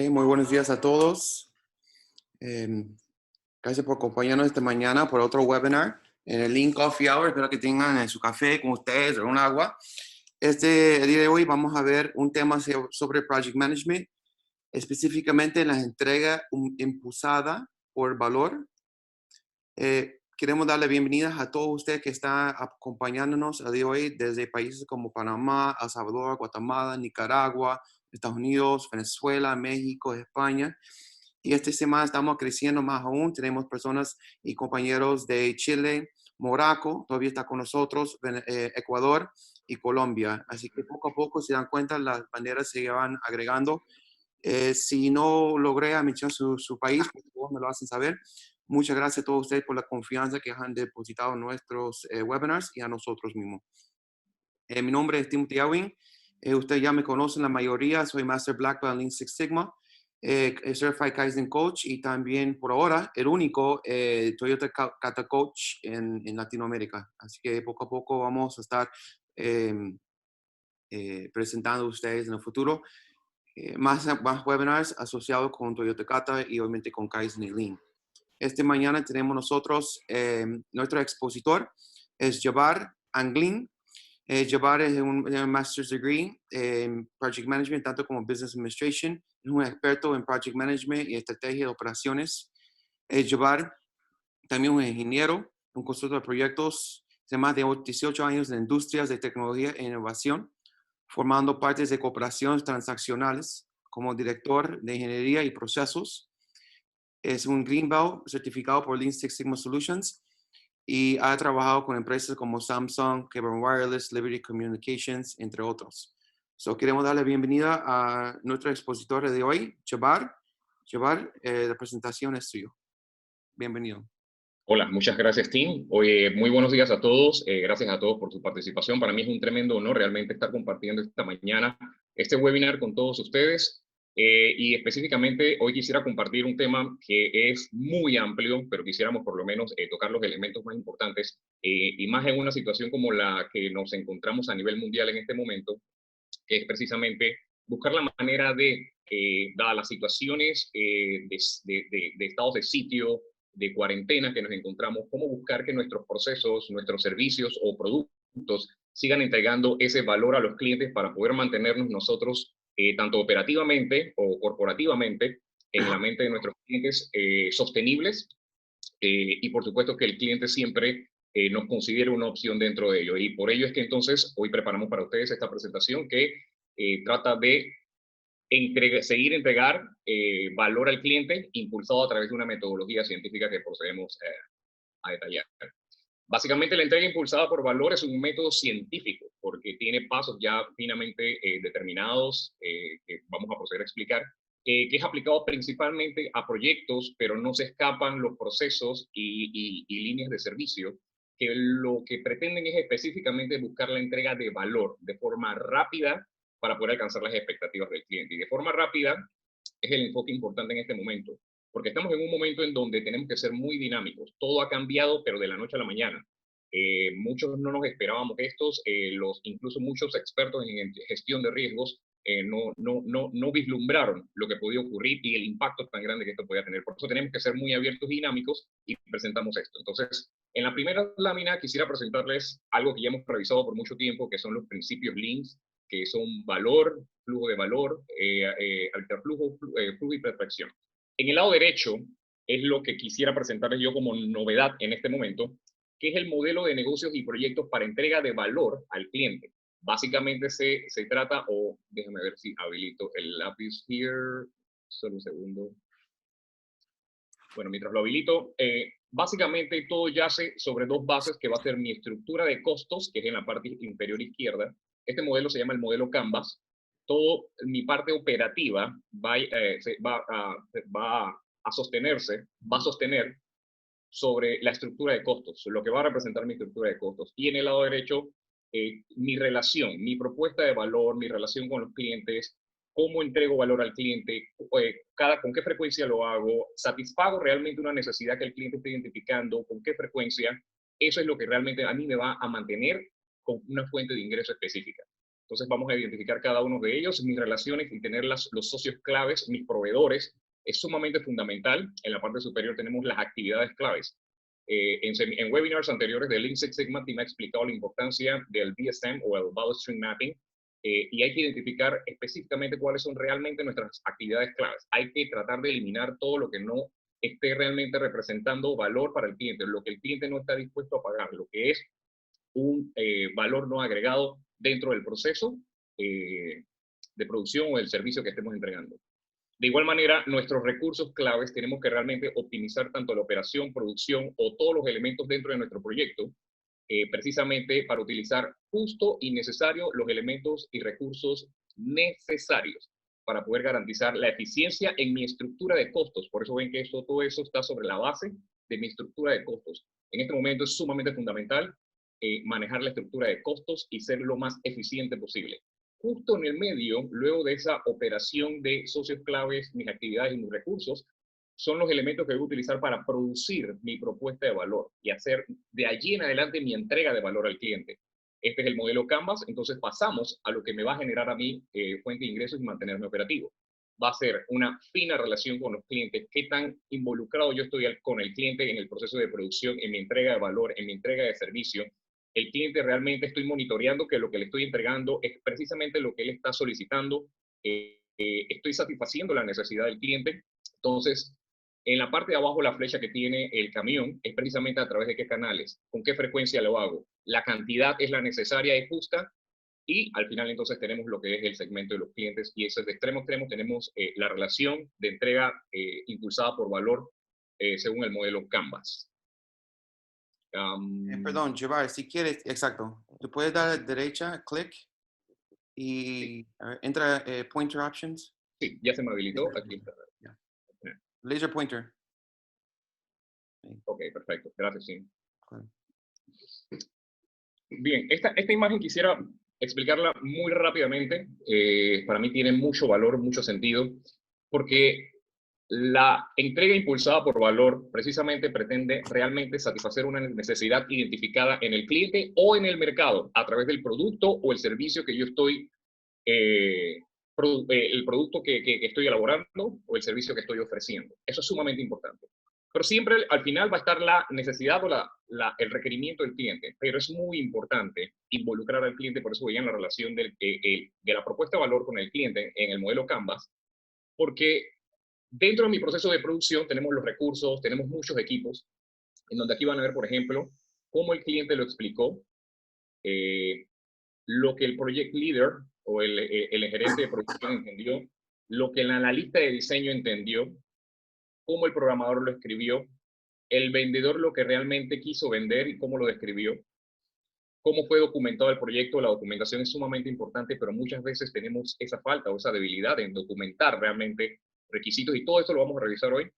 Muy buenos días a todos. Gracias por acompañarnos esta mañana por otro webinar en el Lean Coffee Hour. Espero que tengan en su café con ustedes o un agua. El día de hoy vamos a ver un tema sobre Project Management, específicamente la entrega impulsada por valor. Queremos darle bienvenidas a todos ustedes que están acompañándonos el día de hoy desde países como Panamá, El Salvador, Guatemala, Nicaragua, Estados Unidos, Venezuela, México, España. Y esta semana estamos creciendo más aún. Tenemos personas y compañeros de Chile, Morocco, todavía está con nosotros, Ecuador y Colombia. Así que poco a poco se dan cuenta, las banderas se van agregando. Si no logré mencionar su país, por favor me lo hacen saber. Muchas gracias a todos ustedes por la confianza que han depositado en nuestros webinars y a nosotros mismos. Mi nombre es Timothy Ewing. Ustedes ya me conocen la mayoría. Soy Master Black Belt en Lean Six Sigma, Certified Kaizen Coach y también por ahora el único Toyota Kata Coach en Latinoamérica. Así que poco a poco vamos a estar presentando a ustedes en el futuro más webinars asociados con Toyota Kata y obviamente con Kaizen y Lean. Esta mañana tenemos nosotros nuestro expositor es Jabbar Anglin. Jabbar es un Master's Degree en Project Management, tanto como Business Administration. Es un experto en Project Management y estrategia de operaciones. Jabbar también es un ingeniero, un consultor de proyectos de más de 18 años en industrias de tecnología e innovación, formando partes de cooperaciones transaccionales como director de ingeniería y procesos. Es un Green Belt certificado por Lean Six Sigma Solutions y ha trabajado con empresas como Samsung, Cable Wireless, Liberty Communications, entre otros. Queremos darle bienvenida a nuestro expositor de hoy, Jabbar. Jabbar, la presentación es suya. Bienvenido. Hola, muchas gracias, Tim. Oye, muy buenos días a todos. Gracias a todos por su participación. Para mí es un tremendo honor realmente estar compartiendo esta mañana este webinar con todos ustedes. Y específicamente hoy quisiera compartir un tema que es muy amplio, pero quisiéramos por lo menos tocar los elementos más importantes y más en una situación como la que nos encontramos a nivel mundial en este momento, que es precisamente buscar la manera de, dadas las situaciones de estados de sitio, de cuarentena que nos encontramos, cómo buscar que nuestros procesos, nuestros servicios o productos sigan entregando ese valor a los clientes para poder mantenernos nosotros, tanto operativamente o corporativamente, en la mente de nuestros clientes sostenibles y por supuesto que el cliente siempre nos considere una opción dentro de ello. Y por ello es que entonces hoy preparamos para ustedes esta presentación que trata de seguir entregar valor al cliente impulsado a través de una metodología científica que procedemos a detallar. Básicamente la entrega impulsada por valor es un método científico porque tiene pasos ya finamente determinados que vamos a proceder a explicar, que es aplicado principalmente a proyectos, pero no se escapan los procesos y líneas de servicio que lo que pretenden es específicamente buscar la entrega de valor de forma rápida para poder alcanzar las expectativas del cliente. Y de forma rápida es el enfoque importante en este momento, porque estamos en un momento en donde tenemos que ser muy dinámicos. Todo ha cambiado, pero de la noche a la mañana. Muchos no nos esperábamos estos, incluso muchos expertos en gestión de riesgos no vislumbraron lo que podía ocurrir y el impacto tan grande que esto podía tener. Por eso tenemos que ser muy abiertos y dinámicos y presentamos esto. Entonces, en la primera lámina quisiera presentarles algo que ya hemos revisado por mucho tiempo, que son los principios Lean, que son valor, flujo de valor, alterflujo, flujo y perfección. En el lado derecho es lo que quisiera presentarles yo como novedad en este momento, que es el modelo de negocios y proyectos para entrega de valor al cliente. Básicamente se trata, o déjame ver si habilito el lápiz here, solo un segundo. Bueno, mientras lo habilito, básicamente todo yace sobre dos bases que va a ser mi estructura de costos, que es en la parte inferior izquierda. Este modelo se llama el modelo Canvas. Todo mi parte operativa va a sostener sobre la estructura de costos, lo que va a representar mi estructura de costos. Y en el lado derecho, mi relación, mi propuesta de valor, mi relación con los clientes, cómo entrego valor al cliente, con qué frecuencia lo hago, satisfago realmente una necesidad que el cliente esté identificando, con qué frecuencia, eso es lo que realmente a mí me va a mantener con una fuente de ingreso específica. Entonces vamos a identificar cada uno de ellos, mis relaciones y tener los socios claves, mis proveedores, es sumamente fundamental. En la parte superior tenemos las actividades claves. En webinars anteriores de Lean Six Sigma, me ha explicado la importancia del BSM o el Value Stream Mapping, y hay que identificar específicamente cuáles son realmente nuestras actividades claves. Hay que tratar de eliminar todo lo que no esté realmente representando valor para el cliente, lo que el cliente no está dispuesto a pagar, lo que es un valor no agregado dentro del proceso de producción o del servicio que estemos entregando. De igual manera, nuestros recursos claves tenemos que realmente optimizar tanto la operación, producción o todos los elementos dentro de nuestro proyecto, precisamente para utilizar justo y necesario los elementos y recursos necesarios para poder garantizar la eficiencia en mi estructura de costos. Por eso ven que todo eso está sobre la base de mi estructura de costos. En este momento es sumamente fundamental manejar la estructura de costos y ser lo más eficiente posible. Justo en el medio, luego de esa operación de socios claves, mis actividades y mis recursos, son los elementos que voy a utilizar para producir mi propuesta de valor y hacer de allí en adelante mi entrega de valor al cliente. Este es el modelo Canvas, entonces pasamos a lo que me va a generar a mí fuente de ingresos y mantenerme operativo. Va a ser una fina relación con los clientes, qué tan involucrado yo estoy con el cliente en el proceso de producción, en mi entrega de valor, en mi entrega de servicio. El cliente realmente estoy monitoreando que lo que le estoy entregando es precisamente lo que él está solicitando, estoy satisfaciendo la necesidad del cliente. Entonces, en la parte de abajo la flecha que tiene el camión es precisamente a través de qué canales, con qué frecuencia lo hago, la cantidad es la necesaria y justa, y al final entonces tenemos lo que es el segmento de los clientes, y eso es de extremo a extremo. Tenemos la relación de entrega impulsada por valor según el modelo Canvas. Perdón, Jabbar, si quieres, exacto, tú puedes dar a la derecha, clic, y entra pointer options. Sí, ya se me habilitó. Aquí está. Yeah. Laser pointer. Ok, perfecto. Gracias, sí. Okay. Bien, esta imagen quisiera explicarla muy rápidamente. Para mí tiene mucho valor, mucho sentido, porque la entrega impulsada por valor precisamente pretende realmente satisfacer una necesidad identificada en el cliente o en el mercado a través del producto o el servicio que yo estoy, el producto que estoy elaborando o el servicio que estoy ofreciendo. Eso es sumamente importante. Pero siempre al final va a estar la necesidad o el requerimiento del cliente, pero es muy importante involucrar al cliente. Por eso veían la relación de la propuesta de valor con el cliente en el modelo Canvas, porque dentro de mi proceso de producción tenemos los recursos, tenemos muchos equipos, en donde aquí van a ver, por ejemplo, cómo el cliente lo explicó, lo que el project leader o el gerente de producción entendió, lo que el analista de diseño entendió, cómo el programador lo escribió, el vendedor lo que realmente quiso vender y cómo lo describió, cómo fue documentado el proyecto. La documentación es sumamente importante, pero muchas veces tenemos esa falta o esa debilidad en documentar realmente requisitos, y todo esto lo vamos a revisar hoy.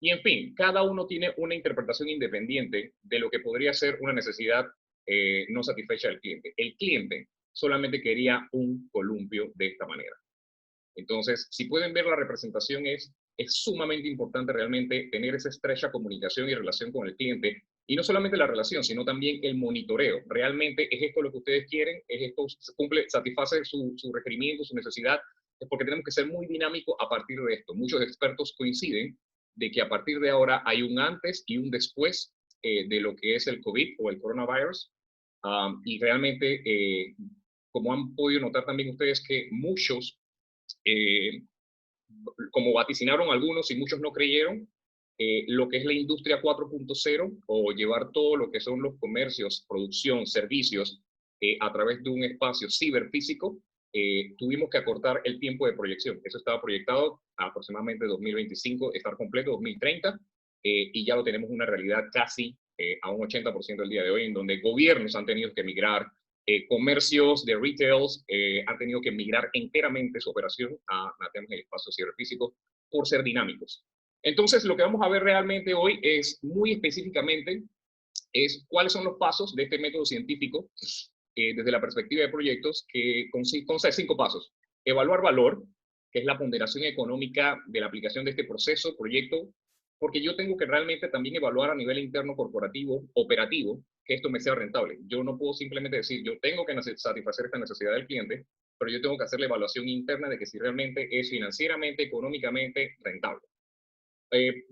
Y en fin, cada uno tiene una interpretación independiente de lo que podría ser una necesidad no satisfecha del cliente. El cliente solamente quería un columpio de esta manera. Entonces, si pueden ver la representación, es sumamente importante realmente tener esa estrecha comunicación y relación con el cliente, y no solamente la relación, sino también el monitoreo. ¿Realmente es esto lo que ustedes quieren? ¿Es esto, satisface su requerimiento, su necesidad? Es porque tenemos que ser muy dinámicos a partir de esto. Muchos expertos coinciden de que a partir de ahora hay un antes y un después de lo que es el COVID o el coronavirus, y realmente, como han podido notar también ustedes, que muchos, como vaticinaron algunos y muchos no creyeron, lo que es la industria 4.0 o llevar todo lo que son los comercios, producción, servicios a través de un espacio ciberfísico, tuvimos que acortar el tiempo de proyección. Eso estaba proyectado a aproximadamente 2025, estar completo 2030, y ya lo tenemos una realidad casi a un 80% el día de hoy, en donde gobiernos han tenido que migrar, comercios de retails han tenido que migrar enteramente su operación a temas del espacio ciberfísico por ser dinámicos. Entonces, lo que vamos a ver realmente hoy es muy específicamente cuáles son los pasos de este método científico desde la perspectiva de proyectos que consta de 5 pasos. Evaluar valor, que es la ponderación económica de la aplicación de este proceso, proyecto, porque yo tengo que realmente también evaluar a nivel interno corporativo, operativo, que esto me sea rentable. Yo no puedo simplemente decir, yo tengo que satisfacer esta necesidad del cliente, pero yo tengo que hacer la evaluación interna de que si realmente es financieramente, económicamente rentable.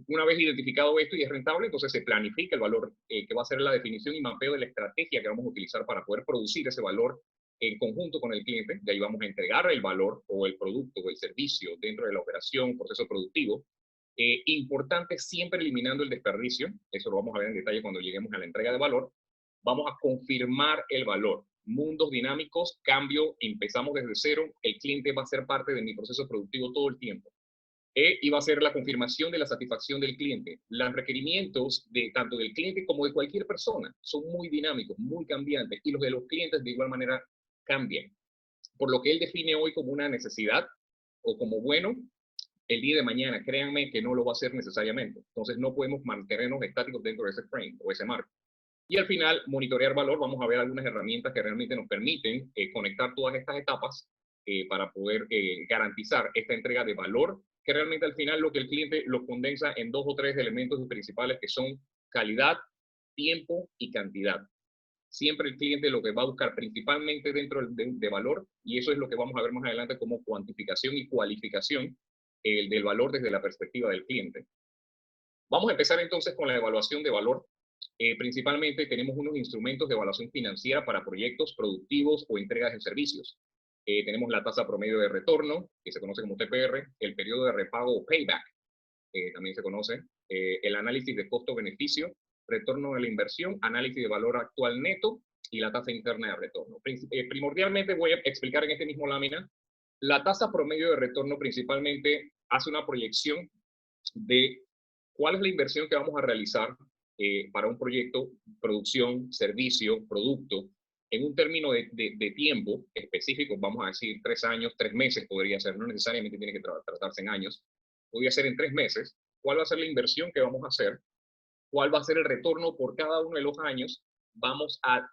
Una vez identificado esto y es rentable, entonces se planifica el valor que va a ser la definición y mapeo de la estrategia que vamos a utilizar para poder producir ese valor en conjunto con el cliente. De ahí vamos a entregar el valor o el producto o el servicio dentro de la operación, proceso productivo. Importante siempre eliminando el desperdicio, eso lo vamos a ver en detalle cuando lleguemos a la entrega de valor. Vamos a confirmar el valor. Mundos dinámicos, cambio, empezamos desde cero, el cliente va a ser parte de mi proceso productivo todo el tiempo. Y va a ser la confirmación de la satisfacción del cliente. Los requerimientos de tanto del cliente como de cualquier persona son muy dinámicos, muy cambiantes, y los de los clientes de igual manera cambian. Por lo que él define hoy como una necesidad o como bueno, el día de mañana, créanme que no lo va a hacer necesariamente. Entonces no podemos mantenernos estáticos dentro de ese frame o ese marco. Y al final, monitorear valor, vamos a ver algunas herramientas que realmente nos permiten conectar todas estas etapas para poder garantizar esta entrega de valor, que realmente al final lo que el cliente lo condensa en 2 o 3 elementos principales que son calidad, tiempo y cantidad. Siempre el cliente lo que va a buscar principalmente dentro de valor, y eso es lo que vamos a ver más adelante como cuantificación y cualificación del valor desde la perspectiva del cliente. Vamos a empezar entonces con la evaluación de valor. Principalmente tenemos unos instrumentos de evaluación financiera para proyectos productivos o entregas de servicios. Tenemos la tasa promedio de retorno, que se conoce como TPR, el periodo de repago o payback, también se conoce, el análisis de costo-beneficio, retorno de la inversión, análisis de valor actual neto y la tasa interna de retorno. Primordialmente voy a explicar en este mismo lámina. La tasa promedio de retorno principalmente hace una proyección de cuál es la inversión que vamos a realizar para un proyecto, producción, servicio, producto, en un término de tiempo específico, vamos a decir 3 años, 3 meses podría ser, no necesariamente tiene que tratarse en años, podría ser en 3 meses, cuál va a ser la inversión que vamos a hacer, cuál va a ser el retorno por cada uno de los años, vamos a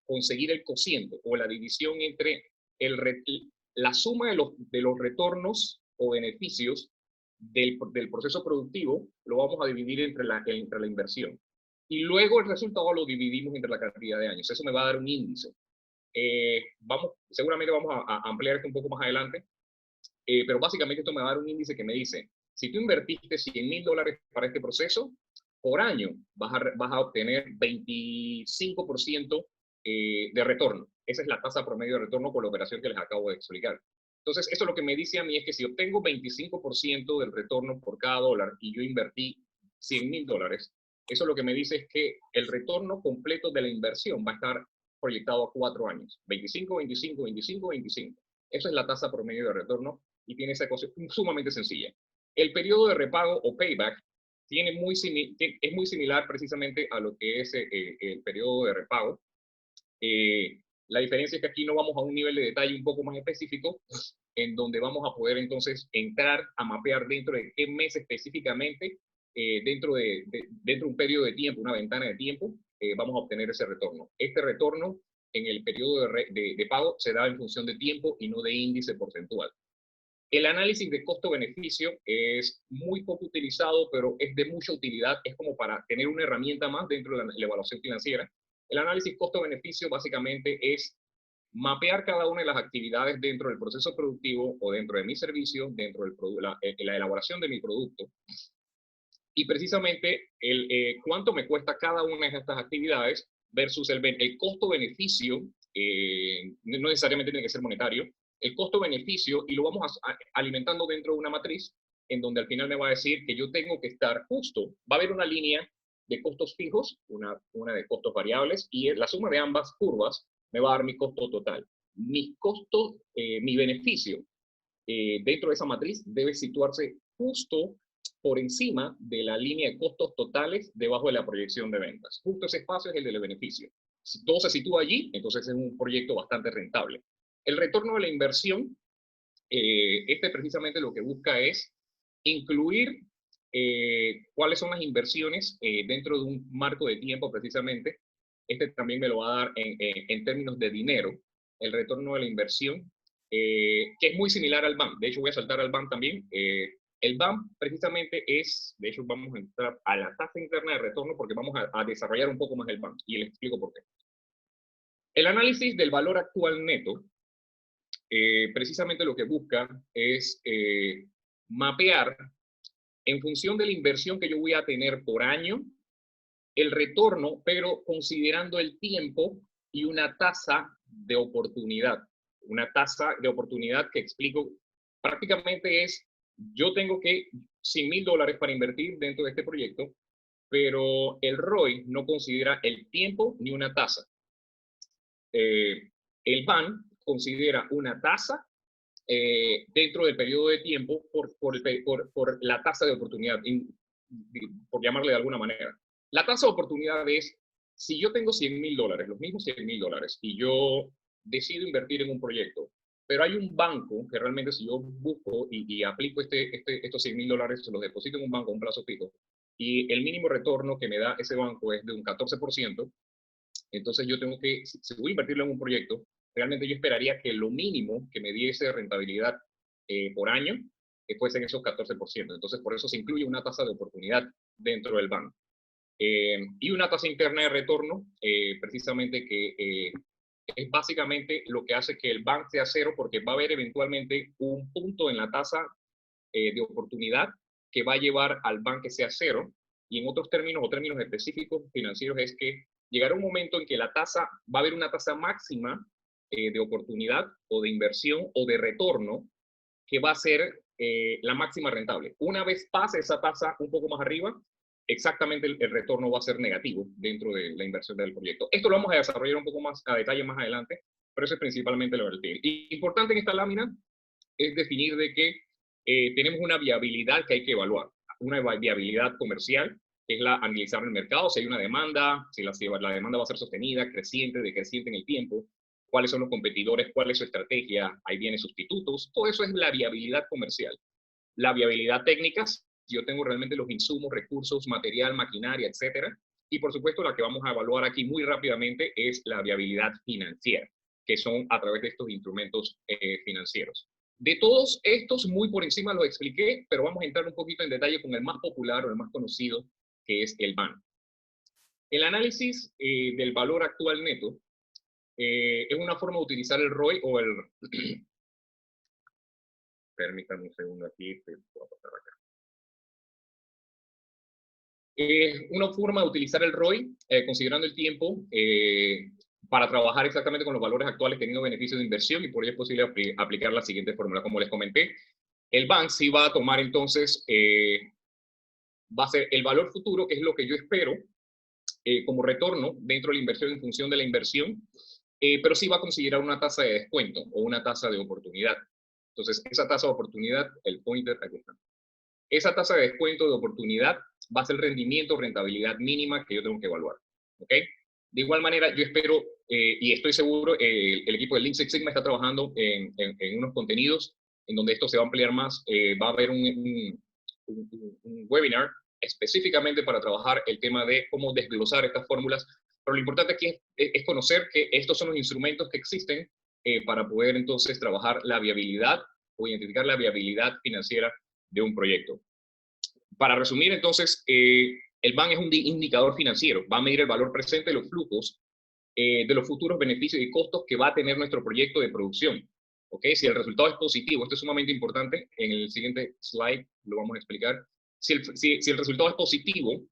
conseguir el cociente o la división entre la suma de los retornos o beneficios del proceso productivo, lo vamos a dividir entre la inversión. Y luego el resultado lo dividimos entre la cantidad de años. Eso me va a dar un índice. Seguramente vamos a ampliar esto un poco más adelante, pero básicamente esto me va a dar un índice que me dice, si tú invertiste $100,000 para este proceso, por año vas a obtener 25% de retorno. Esa es la tasa promedio de retorno por la operación que les acabo de explicar. Entonces, esto lo que me dice a mí es que si obtengo 25% del retorno por cada dólar y yo invertí $100,000, eso lo que me dice es que el retorno completo de la inversión va a estar proyectado a 4 años. 25, 25, 25, 25. Eso es la tasa promedio de retorno y tiene esa cosa sumamente sencilla. El periodo de repago o payback es muy similar precisamente a lo que es el periodo de repago. La diferencia es que aquí no vamos a un nivel de detalle un poco más específico, en donde vamos a poder entonces entrar a mapear dentro de qué mes específicamente, dentro de un periodo de tiempo, una ventana de tiempo, vamos a obtener ese retorno. Este retorno en el periodo de pago se da en función de tiempo y no de índice porcentual. El análisis de costo-beneficio es muy poco utilizado, pero es de mucha utilidad. Es como para tener una herramienta más dentro de la evaluación financiera. El análisis costo-beneficio básicamente es mapear cada una de las actividades dentro del proceso productivo o dentro de mi servicio, dentro de la elaboración de mi producto. Y precisamente cuánto me cuesta cada una de estas actividades versus el costo-beneficio, no necesariamente tiene que ser monetario, el costo-beneficio, y lo vamos alimentando dentro de una matriz, en donde al final me va a decir que yo tengo que estar justo. Va a haber una línea de costos fijos, una de costos variables, y la suma de ambas curvas me va a dar mi costo total. Mi costo, mi beneficio dentro de esa matriz debe situarse justo por encima de la línea de costos totales debajo de la proyección de ventas. Justo ese espacio es el del beneficio. Si todo se sitúa allí, entonces es un proyecto bastante rentable. El retorno de la inversión, precisamente lo que busca es incluir cuáles son las inversiones dentro de un marco de tiempo precisamente este también me lo va a dar en términos de dinero, el retorno de la inversión, que es muy similar al BAM. De hecho, voy a saltar al BAM también. El BAM precisamente es, de hecho, vamos a entrar a la tasa interna de retorno porque vamos a desarrollar un poco más el BAM y les explico por qué. El análisis del valor actual neto, precisamente lo que busca es mapear en función de la inversión que yo voy a tener por año, el retorno, pero considerando el tiempo y una tasa de oportunidad. Una tasa de oportunidad que explico prácticamente es, yo tengo que $100,000 para invertir dentro de este proyecto, pero el ROI no considera el tiempo ni una tasa. El BAN considera una tasa dentro del periodo de tiempo por la tasa de oportunidad, por llamarle de alguna manera. La tasa de oportunidad es, si yo tengo $100,000, los mismos $100,000, y yo decido invertir en un proyecto, pero hay un banco que realmente si yo busco y aplico estos $100,000, se los deposito en un banco a un plazo fijo, y el mínimo retorno que me da ese banco es de un 14%, entonces yo tengo que, si voy a invertirlo en un proyecto, realmente yo esperaría que lo mínimo que me diese rentabilidad por año fuesen esos 14%. Entonces por eso se incluye una tasa de oportunidad dentro del banco. Y una tasa interna de retorno, precisamente que es básicamente lo que hace que el bank sea cero, porque va a haber eventualmente un punto en la tasa de oportunidad que va a llevar al bank que sea cero, y en otros términos o términos específicos financieros es que llegará un momento en que la tasa, va a haber una tasa máxima de oportunidad o de inversión o de retorno que va a ser la máxima rentable. Una vez pase esa tasa un poco más arriba, exactamente el retorno va a ser negativo dentro de la inversión del proyecto. Esto lo vamos a desarrollar un poco más a detalle más adelante, pero eso es principalmente lo del TIL. Y importante en esta lámina es definir de que tenemos una viabilidad que hay que evaluar, una viabilidad comercial, que es analizar el mercado, si hay una demanda, si la demanda va a ser sostenida, creciente, decreciente en el tiempo, cuáles son los competidores, cuál es su estrategia, hay bienes sustitutos, todo eso es la viabilidad comercial. La viabilidad técnica, si yo tengo realmente los insumos, recursos, material, maquinaria, etcétera, y por supuesto la que vamos a evaluar aquí muy rápidamente es la viabilidad financiera, que son a través de estos instrumentos financieros. De todos estos, muy por encima los expliqué, pero vamos a entrar un poquito en detalle con el más popular o el más conocido, que es el BAN. El análisis del valor actual neto es una forma de utilizar el ROI o el... Permítanme un segundo aquí, voy a pasar acá. Una forma de utilizar el ROI, considerando el tiempo, para trabajar exactamente con los valores actuales teniendo beneficios de inversión, y por ello es posible aplicar la siguiente fórmula. Como les comenté, el BAN sí va a tomar entonces, va a ser el valor futuro, que es lo que yo espero como retorno dentro de la inversión en función de la inversión, pero sí va a considerar una tasa de descuento o una tasa de oportunidad. Entonces, esa tasa de oportunidad, el pointer, aquí está. Esa tasa de descuento de oportunidad va a ser el rendimiento o rentabilidad mínima que yo tengo que evaluar. ¿Ok? De igual manera, yo espero, y estoy seguro, el equipo de Lean Six Sigma está trabajando en unos contenidos en donde esto se va a ampliar más. Va a haber un webinar específicamente para trabajar el tema de cómo desglosar estas fórmulas. Pero lo importante aquí es conocer que estos son los instrumentos que existen para poder entonces trabajar la viabilidad o identificar la viabilidad financiera de un proyecto. Para resumir, entonces, el BAN es un indicador financiero. Va a medir el valor presente de los flujos de los futuros beneficios y costos que va a tener nuestro proyecto de producción. ¿Ok? Si el resultado es positivo, esto es sumamente importante, en el siguiente slide lo vamos a explicar. Si el resultado es positivo,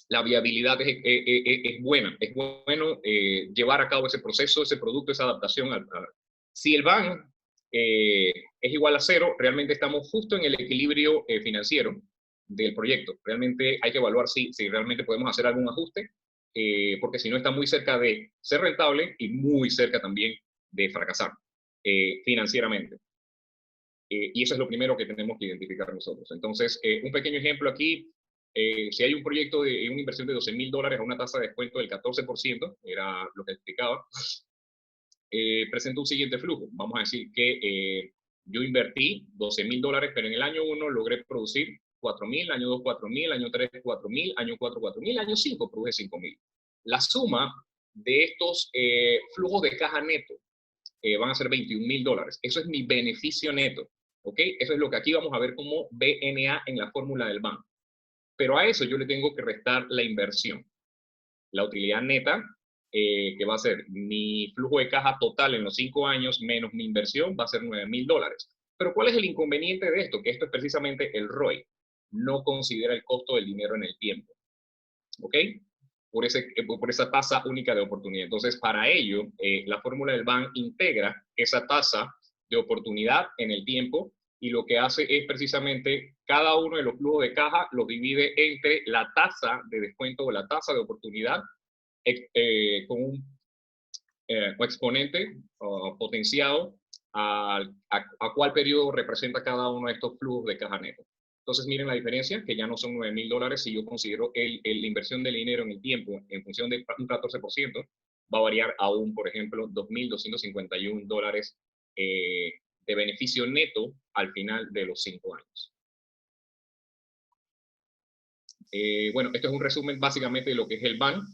la viabilidad es buena. Es bueno llevar a cabo ese proceso, ese producto, esa adaptación. Si el BAN es igual a cero, realmente estamos justo en el equilibrio financiero del proyecto. Realmente hay que evaluar si realmente podemos hacer algún ajuste, porque si no está muy cerca de ser rentable y muy cerca también de fracasar financieramente. Y eso es lo primero que tenemos que identificar nosotros. Entonces, un pequeño ejemplo aquí, si hay un proyecto de una inversión de $12,000 a una tasa de descuento del 14%, era lo que explicaba, presenta un siguiente flujo. Vamos a decir que yo invertí $12,000, pero en el año 1 logré producir 4,000, año 2 4,000, año 3 4,000, año 4 4,000, año 5 produje 5,000. La suma de estos flujos de caja neto van a ser $21,000. Eso es mi beneficio neto, ¿ok? Eso es lo que aquí vamos a ver como BNA en la fórmula del banco. Pero a eso yo le tengo que restar la inversión. La utilidad neta, que va a ser mi flujo de caja total en los 5 años menos mi inversión, va a ser $9,000. Pero ¿cuál es el inconveniente de esto? Que esto es precisamente el ROI. No considera el costo del dinero en el tiempo. ¿Ok? Por esa tasa única de oportunidad. Entonces, para ello, la fórmula del BAN integra esa tasa de oportunidad en el tiempo y lo que hace es precisamente cada uno de los flujos de caja los divide entre la tasa de descuento o la tasa de oportunidad con un exponente potenciado a cuál periodo representa cada uno de estos flujos de caja neto. Entonces, miren la diferencia, que ya no son $9,000 si yo considero la inversión del dinero en el tiempo en función de un 14%, va a variar a un, por ejemplo, $2,251 de beneficio neto al final de los 5 años. Bueno, esto es un resumen básicamente de lo que es el BAN.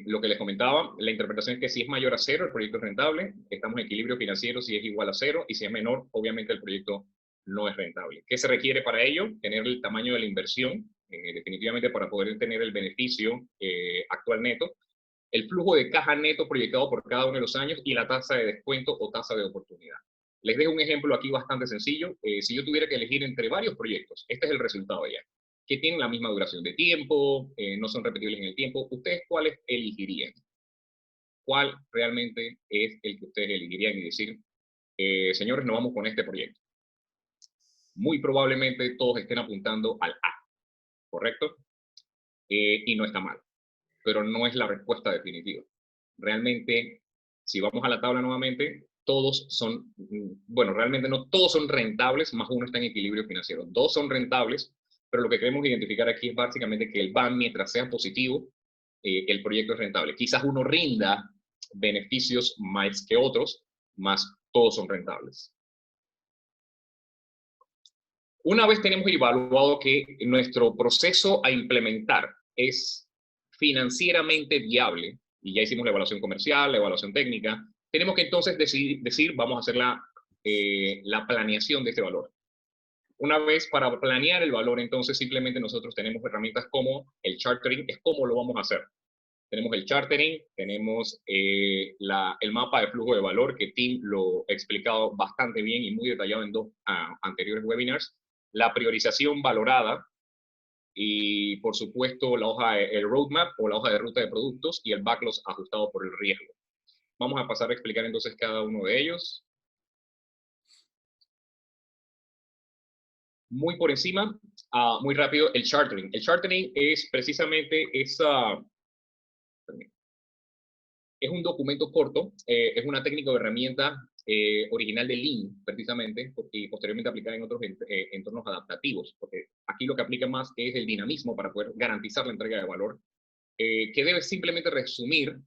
Lo que les comentaba, la interpretación es que si es mayor a 0, el proyecto es rentable, estamos en equilibrio financiero si es igual a 0, y si es menor, obviamente el proyecto no es rentable. ¿Qué se requiere para ello? Tener el tamaño de la inversión, definitivamente para poder tener el beneficio actual neto, el flujo de caja neto proyectado por cada uno de los años y la tasa de descuento o tasa de oportunidad. Les dejo un ejemplo aquí bastante sencillo. Si yo tuviera que elegir entre varios proyectos, este es el resultado ya, que tienen la misma duración de tiempo, no son repetibles en el tiempo. ¿Ustedes cuáles elegirían? ¿Cuál realmente es el que ustedes elegirían y decir, señores, nos vamos con este proyecto? Muy probablemente todos estén apuntando al A, ¿correcto? Y no está mal, pero no es la respuesta definitiva. Realmente, si vamos a la tabla nuevamente, todos son, bueno, realmente no todos son rentables, más uno está en equilibrio financiero. Dos son rentables, pero lo que queremos identificar aquí es básicamente que el BAN, mientras sea positivo, el proyecto es rentable. Quizás uno rinda beneficios más que otros, más todos son rentables. Una vez tenemos evaluado que nuestro proceso a implementar es financieramente viable, y ya hicimos la evaluación comercial, la evaluación técnica, tenemos que entonces decir vamos a hacer la planeación de este valor. Una vez para planear el valor, entonces simplemente nosotros tenemos herramientas como el chartering, es cómo lo vamos a hacer. Tenemos el chartering, tenemos el mapa de flujo de valor, que Tim lo ha explicado bastante bien y muy detallado en 2 anteriores webinars. La priorización valorada y, por supuesto, el roadmap o la hoja de ruta de productos y el backlog ajustado por el riesgo. Vamos a pasar a explicar entonces cada uno de ellos. Muy por encima, muy rápido, el chartering. El chartering es precisamente es un documento corto, es una técnica o herramienta original de Lean, precisamente, y posteriormente aplicada en otros entornos adaptativos, porque aquí lo que aplica más es el dinamismo para poder garantizar la entrega de valor, que debe simplemente resumir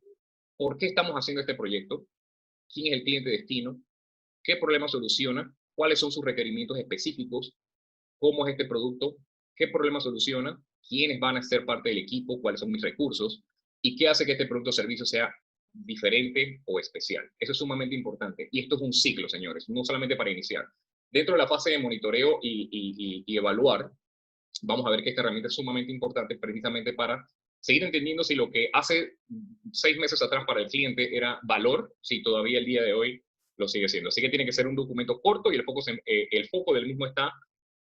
por qué estamos haciendo este proyecto, quién es el cliente destino, qué problema soluciona, cuáles son sus requerimientos específicos, cómo es este producto, qué problema soluciona, quiénes van a ser parte del equipo, cuáles son mis recursos, y qué hace que este producto o servicio sea diferente o especial. Eso es sumamente importante. Y esto es un ciclo, señores, no solamente para iniciar. Dentro de la fase de monitoreo y evaluar, vamos a ver que esta herramienta es sumamente importante precisamente para seguir entendiendo si lo que hace 6 meses atrás para el cliente era valor, si todavía el día de hoy lo sigue siendo. Así que tiene que ser un documento corto y el foco del mismo está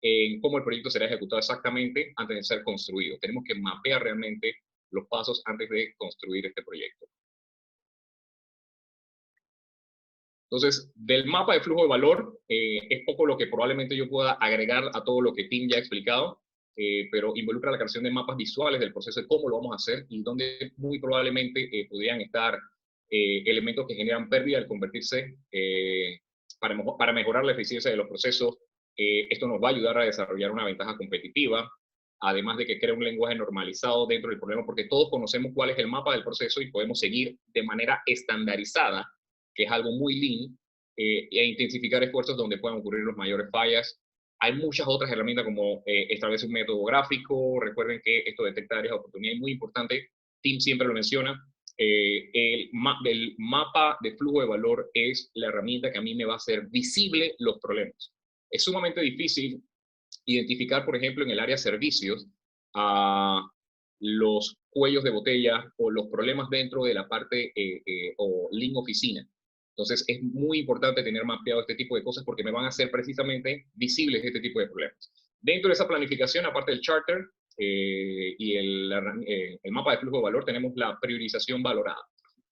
en cómo el proyecto será ejecutado exactamente antes de ser construido. Tenemos que mapear realmente los pasos antes de construir este proyecto. Entonces, del mapa de flujo de valor, es poco lo que probablemente yo pueda agregar a todo lo que Tim ya ha explicado, pero involucra la creación de mapas visuales del proceso de cómo lo vamos a hacer y donde muy probablemente podrían estar elementos que generan pérdida al convertirse para mejorar la eficiencia de los procesos. Esto nos va a ayudar a desarrollar una ventaja competitiva, además de que crea un lenguaje normalizado dentro del problema, porque todos conocemos cuál es el mapa del proceso y podemos seguir de manera estandarizada, que es algo muy lean, e intensificar esfuerzos donde puedan ocurrir los mayores fallas. Hay muchas otras herramientas como establecer un método gráfico. Recuerden que esto detecta áreas de oportunidad es muy importante. Tim siempre lo menciona. el mapa de flujo de valor es la herramienta que a mí me va a hacer visible los problemas. Es sumamente difícil identificar, por ejemplo, en el área servicios, los cuellos de botella o los problemas dentro de la parte o link oficina. Entonces, es muy importante tener mapeado este tipo de cosas porque me van a hacer precisamente visibles este tipo de problemas. Dentro de esa planificación, aparte del charter y el mapa de flujo de valor, tenemos la priorización valorada.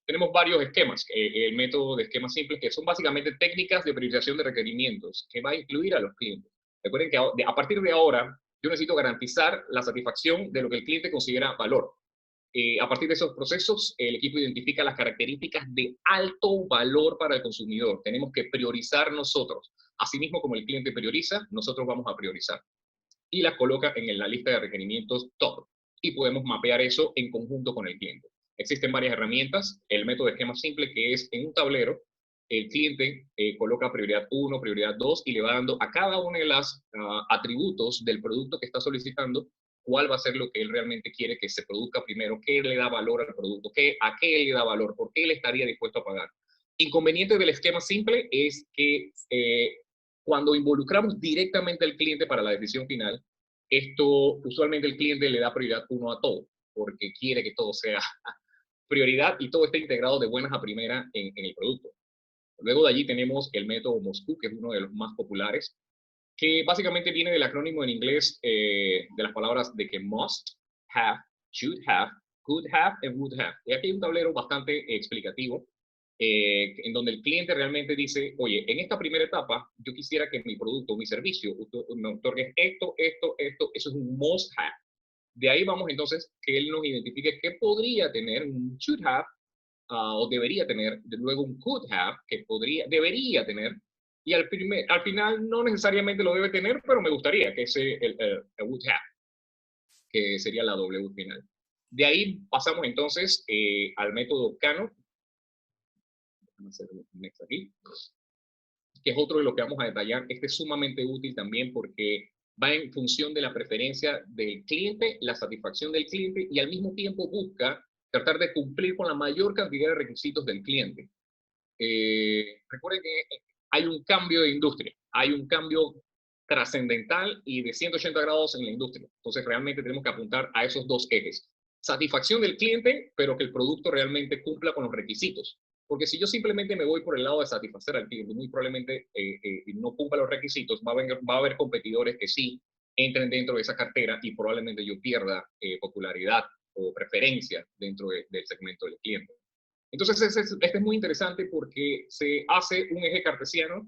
Tenemos varios esquemas, el método de esquemas simples, que son básicamente técnicas de priorización de requerimientos, que va a incluir a los clientes. Recuerden que a partir de ahora, yo necesito garantizar la satisfacción de lo que el cliente considera valor. A partir de esos procesos, el equipo identifica las características de alto valor para el consumidor. Tenemos que priorizar nosotros. Asimismo, como el cliente prioriza, nosotros vamos a priorizar. Y las coloca en la lista de requerimientos top. Y podemos mapear eso en conjunto con el cliente. Existen varias herramientas. El método de esquema simple, que es en un tablero, el cliente coloca prioridad 1, prioridad 2 y le va dando a cada uno de los atributos del producto que está solicitando cuál va a ser lo que él realmente quiere que se produzca primero, qué le da valor al producto, a qué le da valor, por qué él estaría dispuesto a pagar. Inconveniente del esquema simple es que cuando involucramos directamente al cliente para la decisión final, esto usualmente el cliente le da prioridad 1 a todo, porque quiere que todo sea prioridad y todo esté integrado de buenas a primeras en el producto. Luego de allí tenemos el método Moscú, que es uno de los más populares, que básicamente viene del acrónimo en inglés de las palabras de que must, have, should have, could have and would have. Y aquí hay un tablero bastante explicativo en donde el cliente realmente dice, oye, en esta primera etapa yo quisiera que mi producto, mi servicio, me otorgue esto, eso es un must have. De ahí vamos entonces que él nos identifique qué podría tener un should have o debería tener, luego un could have, que debería tener, y al final no necesariamente lo debe tener, pero me gustaría que ese el would have, que sería la W final. De ahí pasamos entonces al método Cano, déjame hacer un next aquí, que es otro de lo que vamos a detallar. Este es sumamente útil también porque va en función de la preferencia del cliente, la satisfacción del cliente y al mismo tiempo busca tratar de cumplir con la mayor cantidad de requisitos del cliente. Recuerden que hay un cambio de industria, hay un cambio trascendental y de 180 grados en la industria. Entonces realmente tenemos que apuntar a esos dos ejes. Satisfacción del cliente, pero que el producto realmente cumpla con los requisitos. Porque si yo simplemente me voy por el lado de satisfacer al cliente, muy probablemente no cumpla los requisitos, va a haber competidores que sí entren dentro de esa cartera y probablemente yo pierda popularidad o preferencia dentro del segmento del cliente. Entonces, este es muy interesante porque se hace un eje cartesiano,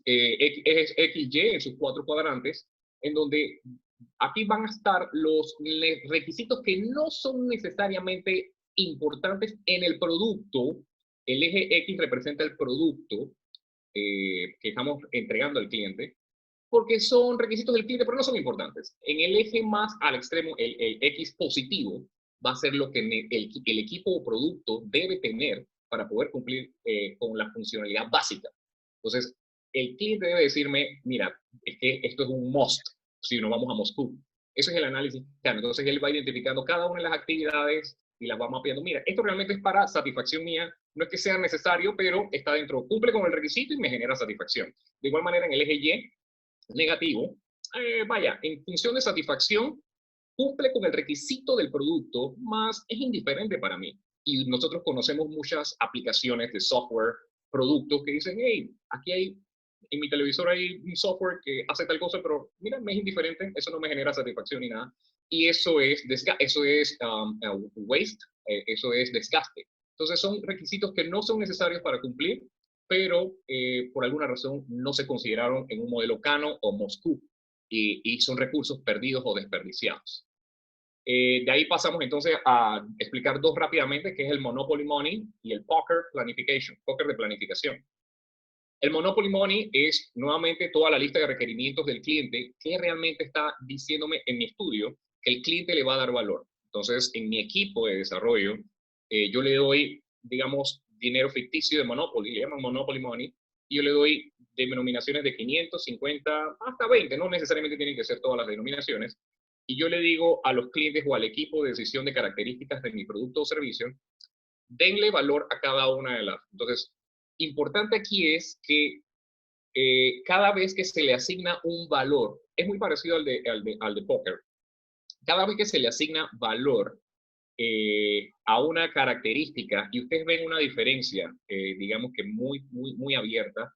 ejes X, Y en sus 4 cuadrantes, en donde aquí van a estar los requisitos que no son necesariamente importantes en el producto. El eje X representa el producto que estamos entregando al cliente, porque son requisitos del cliente, pero no son importantes. En el eje más al extremo, el X positivo, va a ser lo que el equipo o producto debe tener para poder cumplir con la funcionalidad básica. Entonces, el cliente debe decirme, mira, es que esto es un must, si no vamos a Moscú. Eso es el análisis. Entonces, él va identificando cada una de las actividades y las va mapeando. Mira, esto realmente es para satisfacción mía, no es que sea necesario, pero está dentro, cumple con el requisito y me genera satisfacción. De igual manera, en el eje Y, negativo, vaya, en función de satisfacción, cumple con el requisito del producto, más es indiferente para mí. Y nosotros conocemos muchas aplicaciones de software, productos que dicen, hey, aquí hay, en mi televisor hay un software que hace tal cosa, pero mira, me es indiferente, eso no me genera satisfacción ni nada. Y eso es waste, eso es desgaste. Entonces son requisitos que no son necesarios para cumplir, pero por alguna razón no se consideraron en un modelo Kano o Moscú y son recursos perdidos o desperdiciados. De ahí pasamos entonces a explicar dos rápidamente, que es el Monopoly Money y el Poker Planification, Poker de planificación. El Monopoly Money es nuevamente toda la lista de requerimientos del cliente que realmente está diciéndome en mi estudio que el cliente le va a dar valor. Entonces, en mi equipo de desarrollo, yo le doy, digamos, dinero ficticio de Monopoly, le llaman Monopoly Money, y yo le doy denominaciones de 500, 50, hasta 20, no necesariamente tienen que ser todas las denominaciones, y yo le digo a los clientes o al equipo de decisión de características de mi producto o servicio denle valor a cada una de las. Entonces, importante aquí es que cada vez que se le asigna un valor, es muy parecido al de póker, cada vez que se le asigna valor a una característica y ustedes ven una diferencia, digamos que muy abierta,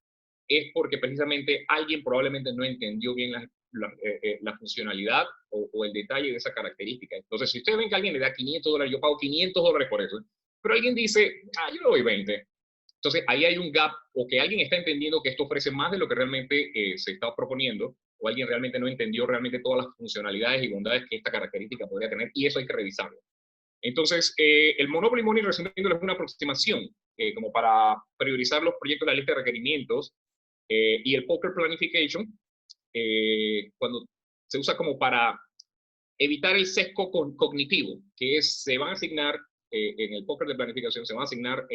es porque precisamente alguien probablemente no entendió bien la funcionalidad o el detalle de esa característica. Entonces, si ustedes ven que alguien le da $500, yo pago $500 por eso, pero alguien dice, yo le doy 20. Entonces, ahí hay un gap, o que alguien está entendiendo que esto ofrece más de lo que realmente se está proponiendo, o alguien realmente no entendió realmente todas las funcionalidades y bondades que esta característica podría tener, y eso hay que revisarlo. Entonces, el Monopoly Money, resumiéndolo, es una aproximación como para priorizar los proyectos de la lista de requerimientos, y el Poker Planification, cuando se usa como para evitar el sesgo cognitivo, que es, se van a asignar, en el póker de planificación, se van a asignar,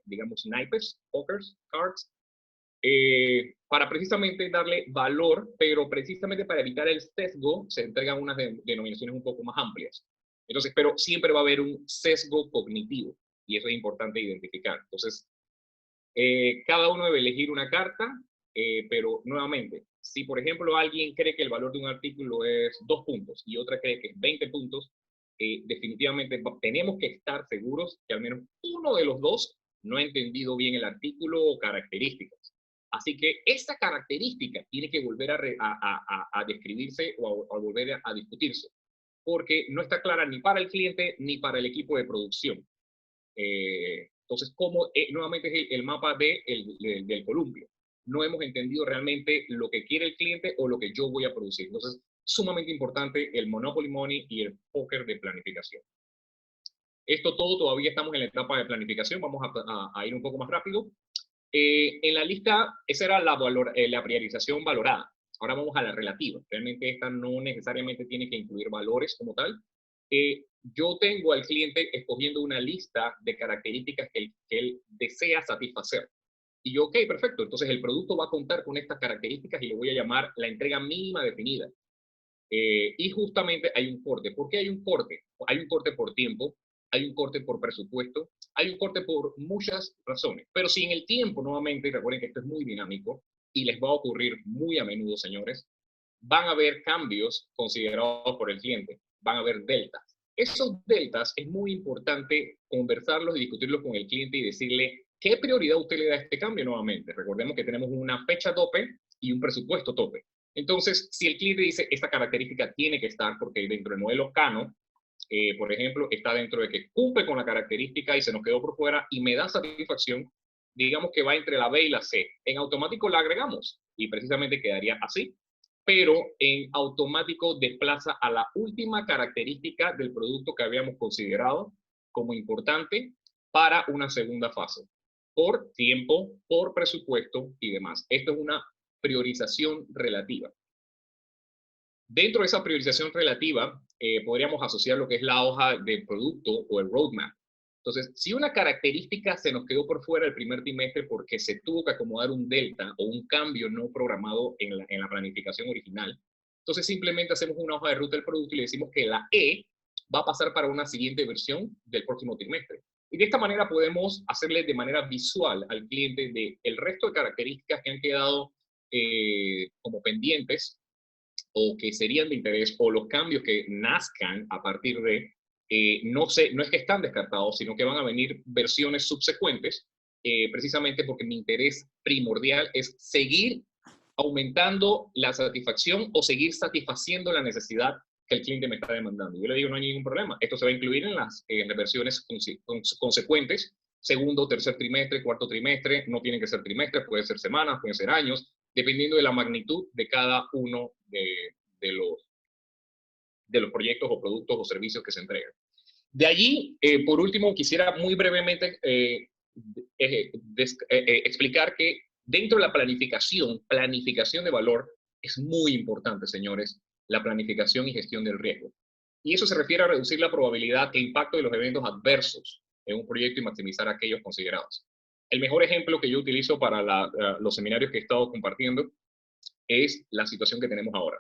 digamos, naipes, pokers, cards, para precisamente darle valor, pero precisamente para evitar el sesgo, se entregan unas denominaciones un poco más amplias. Entonces, pero siempre va a haber un sesgo cognitivo, y eso es importante identificar. Entonces, cada uno debe elegir una carta, pero nuevamente, si por ejemplo alguien cree que el valor de un artículo es 2 puntos y otra cree que es 20 puntos, definitivamente tenemos que estar seguros que al menos uno de los dos no ha entendido bien el artículo o características. Así que esta característica tiene que volver a describirse o a volver a discutirse, porque no está clara ni para el cliente ni para el equipo de producción. Entonces, como nuevamente es el mapa del columpio. No hemos entendido realmente lo que quiere el cliente o lo que yo voy a producir. Entonces, sumamente importante el Monopoly Money y el póker de planificación. Esto todo todavía estamos en la etapa de planificación. Vamos a ir un poco más rápido. En la lista, esa era la priorización valorada. Ahora vamos a la relativa. Realmente esta no necesariamente tiene que incluir valores como tal. Yo tengo al cliente escogiendo una lista de características que él desea satisfacer. Y yo, ok, perfecto. Entonces el producto va a contar con estas características y le voy a llamar la entrega mínima definida. Y justamente hay un corte. ¿Por qué hay un corte? Hay un corte por tiempo, hay un corte por presupuesto, hay un corte por muchas razones. Pero si en el tiempo, nuevamente, y recuerden que esto es muy dinámico y les va a ocurrir muy a menudo, señores, van a haber cambios considerados por el cliente, van a haber deltas. Esos deltas es muy importante conversarlos y discutirlos con el cliente y decirle qué prioridad usted le da a este cambio nuevamente. Recordemos que tenemos una fecha tope y un presupuesto tope. Entonces, si el cliente dice esta característica tiene que estar porque dentro del modelo Cano, por ejemplo, está dentro de que cumple con la característica y se nos quedó por fuera y me da satisfacción, digamos que va entre la B y la C. En automático la agregamos y precisamente quedaría así, pero en automático desplaza a la última característica del producto que habíamos considerado como importante para una segunda fase, por tiempo, por presupuesto y demás. Esto es una priorización relativa. Dentro de esa priorización relativa, podríamos asociar lo que es la hoja de producto o el roadmap. Entonces, si una característica se nos quedó por fuera el primer trimestre porque se tuvo que acomodar un delta o un cambio no programado en la planificación original, entonces simplemente hacemos una hoja de ruta del producto y le decimos que la E va a pasar para una siguiente versión del próximo trimestre. Y de esta manera podemos hacerle de manera visual al cliente de el resto de características que han quedado como pendientes o que serían de interés o los cambios que nazcan a partir de, no es que están descartados, sino que van a venir versiones subsecuentes, precisamente porque mi interés primordial es seguir aumentando la satisfacción o seguir satisfaciendo la necesidad que el cliente me está demandando. Yo le digo, no hay ningún problema. Esto se va a incluir en las versiones consecuentes, segundo, tercer trimestre, cuarto trimestre, no tienen que ser trimestres, pueden ser semanas, pueden ser años, dependiendo de la magnitud de cada uno de los proyectos o productos o servicios que se entregan. De allí, por último, quisiera muy brevemente explicar que dentro de la planificación de valor, es muy importante, señores, la planificación y gestión del riesgo. Y eso se refiere a reducir la probabilidad e impacto de los eventos adversos en un proyecto y maximizar aquellos considerados. El mejor ejemplo que yo utilizo para los seminarios que he estado compartiendo es la situación que tenemos ahora.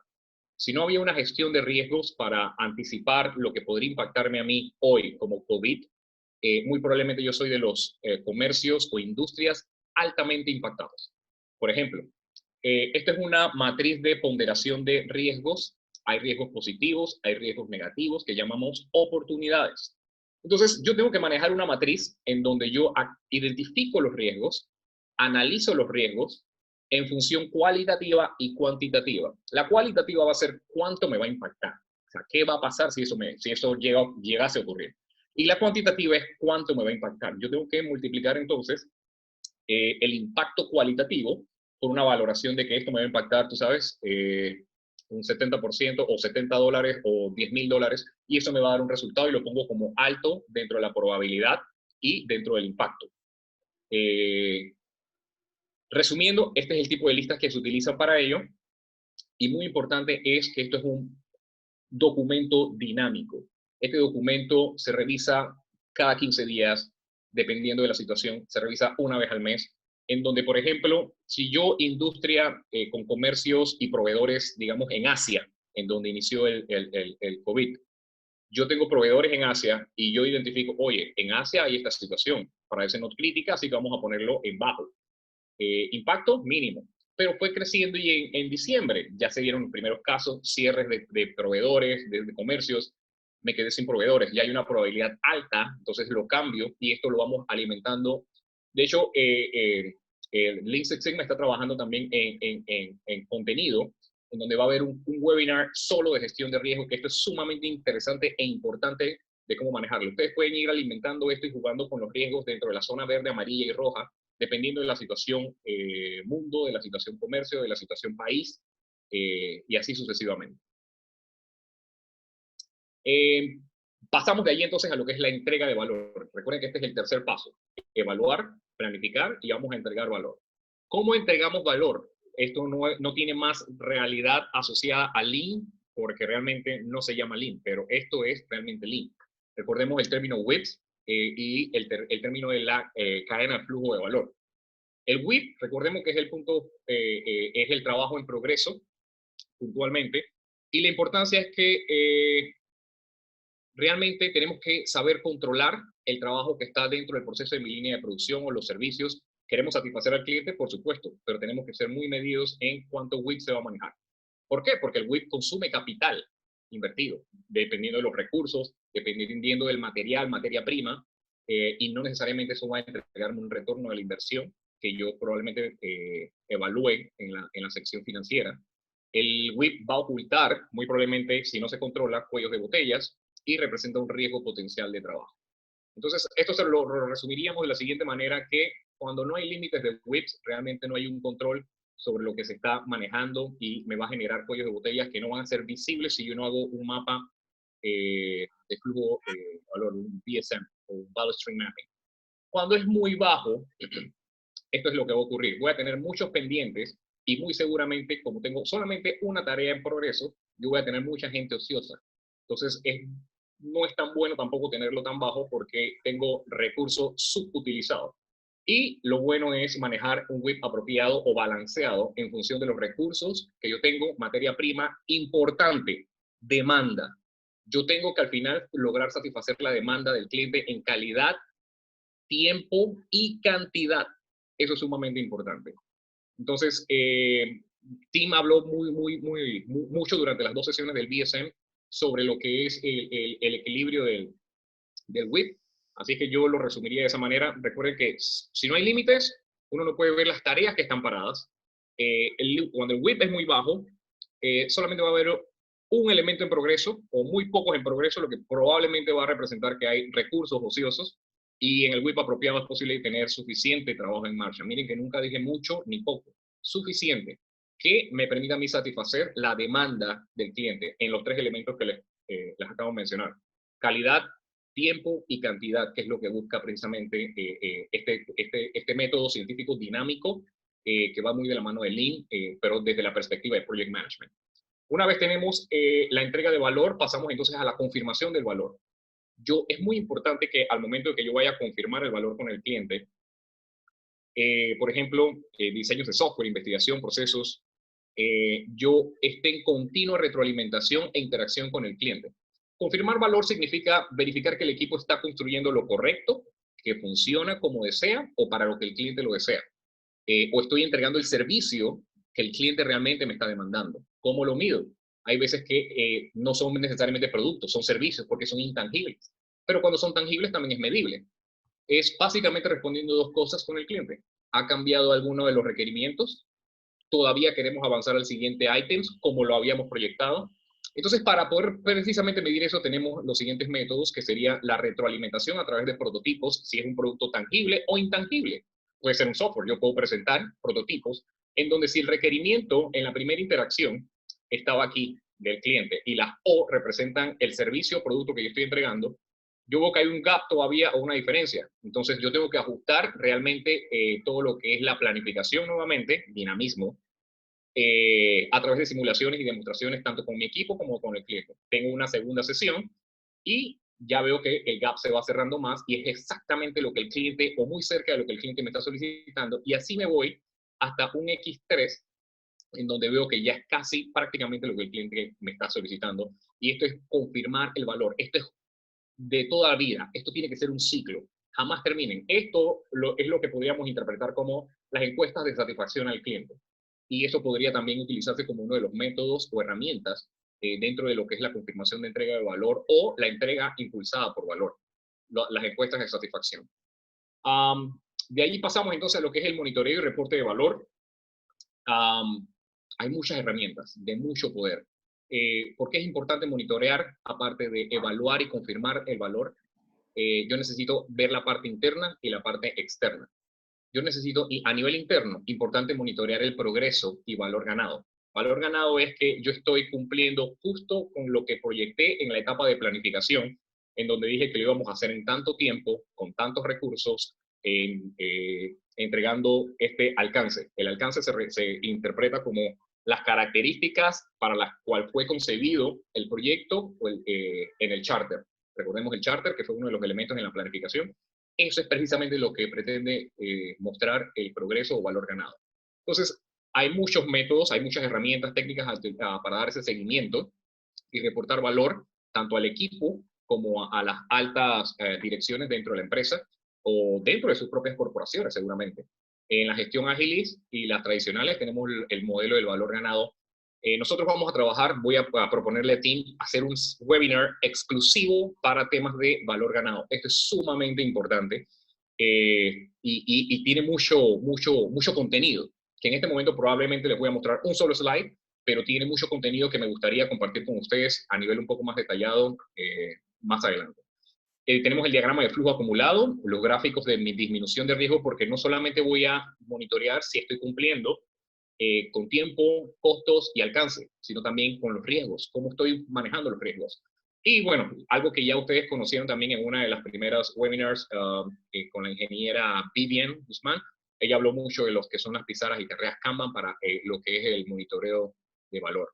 Si no había una gestión de riesgos para anticipar lo que podría impactarme a mí hoy como COVID, muy probablemente yo soy de los comercios o industrias altamente impactados. Por ejemplo, esta es una matriz de ponderación de riesgos. Hay riesgos positivos, hay riesgos negativos que llamamos oportunidades. Entonces, yo tengo que manejar una matriz en donde yo identifico los riesgos, analizo los riesgos en función cualitativa y cuantitativa. La cualitativa va a ser cuánto me va a impactar. O sea, qué va a pasar si eso llegase a ocurrir. Y la cuantitativa es cuánto me va a impactar. Yo tengo que multiplicar entonces el impacto cualitativo por una valoración de que esto me va a impactar, tú sabes, un 70% o $70 o $10,000, y eso me va a dar un resultado y lo pongo como alto dentro de la probabilidad y dentro del impacto. Resumiendo, este es el tipo de listas que se utilizan para ello, y muy importante es que esto es un documento dinámico. Este documento se revisa cada 15 días, dependiendo de la situación, se revisa una vez al mes, en donde, por ejemplo, si yo industria con comercios y proveedores, digamos, en Asia, en donde inició el COVID, yo tengo proveedores en Asia y yo identifico, oye, en Asia hay esta situación, parece no crítica, así que vamos a ponerlo en bajo. Impacto mínimo, pero fue creciendo y en diciembre ya se dieron los primeros casos, cierres de proveedores, de comercios, me quedé sin proveedores, ya hay una probabilidad alta, entonces lo cambio y esto lo vamos alimentando. De hecho, Lean Six Sigma está trabajando también en contenido, en donde va a haber un webinar solo de gestión de riesgo, que esto es sumamente interesante e importante de cómo manejarlo. Ustedes pueden ir alimentando esto y jugando con los riesgos dentro de la zona verde, amarilla y roja, dependiendo de la situación mundo, de la situación comercio, de la situación país, y así sucesivamente. Pasamos de ahí entonces a lo que es la entrega de valor. Recuerden que este es el tercer paso. Evaluar, planificar y vamos a entregar valor. ¿Cómo entregamos valor? Esto no tiene más realidad asociada a Lean, porque realmente no se llama Lean, pero esto es realmente Lean. Recordemos el término WIPS y el término de la cadena de flujo de valor. El WIP, recordemos que es el punto, es el trabajo en progreso, puntualmente, y la importancia es que realmente tenemos que saber controlar el trabajo que está dentro del proceso de mi línea de producción o los servicios. Queremos satisfacer al cliente, por supuesto, pero tenemos que ser muy medidos en cuánto WIP se va a manejar. ¿Por qué? Porque el WIP consume capital invertido, dependiendo de los recursos, dependiendo del material, materia prima, y no necesariamente eso va a entregarme un retorno de la inversión que yo probablemente evalúe en la sección financiera. El WIP va a ocultar, muy probablemente, si no se controla, cuellos de botellas y representa un riesgo potencial de trabajo. Entonces, esto se lo resumiríamos de la siguiente manera, que cuando no hay límites de WIPs, realmente no hay un control sobre lo que se está manejando y me va a generar cuellos de botellas que no van a ser visibles si yo no hago un mapa de flujo de valor, un BSM o un Value Stream Mapping. Cuando es muy bajo, esto es lo que va a ocurrir. Voy a tener muchos pendientes y muy seguramente, como tengo solamente una tarea en progreso, yo voy a tener mucha gente ociosa. Entonces, no es tan bueno tampoco tenerlo tan bajo porque tengo recursos subutilizados. Y lo bueno es manejar un WIP apropiado o balanceado en función de los recursos que yo tengo, materia prima importante, demanda. Yo tengo que al final lograr satisfacer la demanda del cliente en calidad, tiempo y cantidad. Eso es sumamente importante. Entonces, Tim habló mucho durante las 2 sesiones del BSM sobre lo que es el equilibrio del WIP. Así que yo lo resumiría de esa manera. Recuerden que si no hay límites, uno no puede ver las tareas que están paradas. Cuando el WIP es muy bajo, solamente va a haber un elemento en progreso o muy pocos en progreso, lo que probablemente va a representar que hay recursos ociosos, y en el WIP apropiado es posible tener suficiente trabajo en marcha. Miren que nunca dije mucho ni poco, suficiente, que me permita a mí satisfacer la demanda del cliente en los 3 elementos que les acabo de mencionar. Calidad, tiempo y cantidad, que es lo que busca precisamente este método científico dinámico que va muy de la mano de Lean, pero desde la perspectiva de Project Management. Una vez tenemos la entrega de valor, pasamos entonces a la confirmación del valor. Es muy importante que al momento de que yo vaya a confirmar el valor con el cliente, por ejemplo, diseños de software, investigación, procesos, yo esté en continua retroalimentación e interacción con el cliente. Confirmar valor significa verificar que el equipo está construyendo lo correcto, que funciona como desea o para lo que el cliente lo desea. O estoy entregando el servicio que el cliente realmente me está demandando. ¿Cómo lo mido? Hay veces que no son necesariamente productos, son servicios porque son intangibles. Pero cuando son tangibles también es medible. Es básicamente respondiendo dos cosas con el cliente. ¿Ha cambiado alguno de los requerimientos? ¿Todavía queremos avanzar al siguiente items como lo habíamos proyectado? Entonces, para poder precisamente medir eso, tenemos los siguientes métodos, que sería la retroalimentación a través de prototipos, si es un producto tangible o intangible. Puede ser un software. Yo puedo presentar prototipos en donde si el requerimiento en la primera interacción estaba aquí del cliente y las O representan el servicio o producto que yo estoy entregando, yo veo que hay un gap todavía o una diferencia. Entonces, yo tengo que ajustar realmente todo lo que es la planificación nuevamente, dinamismo, a través de simulaciones y demostraciones tanto con mi equipo como con el cliente. Tengo una segunda sesión y ya veo que el gap se va cerrando más y es exactamente lo que el cliente, o muy cerca de lo que el cliente me está solicitando, y así me voy hasta un X3, en donde veo que ya es casi prácticamente lo que el cliente me está solicitando. Y esto es confirmar el valor. Esto es de toda la vida. Esto tiene que ser un ciclo. Jamás terminen. Esto es lo que podríamos interpretar como las encuestas de satisfacción al cliente. Y eso podría también utilizarse como uno de los métodos o herramientas dentro de lo que es la confirmación de entrega de valor o la entrega impulsada por valor, las encuestas de satisfacción. De ahí pasamos entonces a lo que es el monitoreo y reporte de valor. Hay muchas herramientas de mucho poder. ¿Por qué es importante monitorear? Aparte de evaluar y confirmar el valor, yo necesito ver la parte interna y la parte externa. Yo necesito, y a nivel interno, importante monitorear el progreso y valor ganado. Valor ganado es que yo estoy cumpliendo justo con lo que proyecté en la etapa de planificación, en donde dije que lo íbamos a hacer en tanto tiempo, con tantos recursos, entregando este alcance. El alcance se interpreta como las características para las cuales fue concebido el proyecto en el charter. Recordemos el charter, que fue uno de los elementos en la planificación. Eso es precisamente lo que pretende mostrar el progreso o valor ganado. Entonces, hay muchos métodos, hay muchas herramientas técnicas para dar ese seguimiento y reportar valor tanto al equipo como a las altas direcciones dentro de la empresa o dentro de sus propias corporaciones, seguramente. En la gestión ágiles y las tradicionales tenemos el modelo del valor ganado. Nosotros vamos a trabajar, voy a proponerle a Tim hacer un webinar exclusivo para temas de valor ganado. Esto es sumamente importante y tiene mucho contenido, que en este momento probablemente les voy a mostrar un solo slide, pero tiene mucho contenido que me gustaría compartir con ustedes a nivel un poco más detallado más adelante. Tenemos el diagrama de flujo acumulado, los gráficos de mi disminución de riesgo, porque no solamente voy a monitorear si estoy cumpliendo con tiempo, costos y alcance, sino también con los riesgos, cómo estoy manejando los riesgos. Y bueno, algo que ya ustedes conocieron también en una de las primeras webinars con la ingeniera Vivian Guzmán. Ella habló mucho de los que son las pizarras y carreras Kanban para lo que es el monitoreo de valor.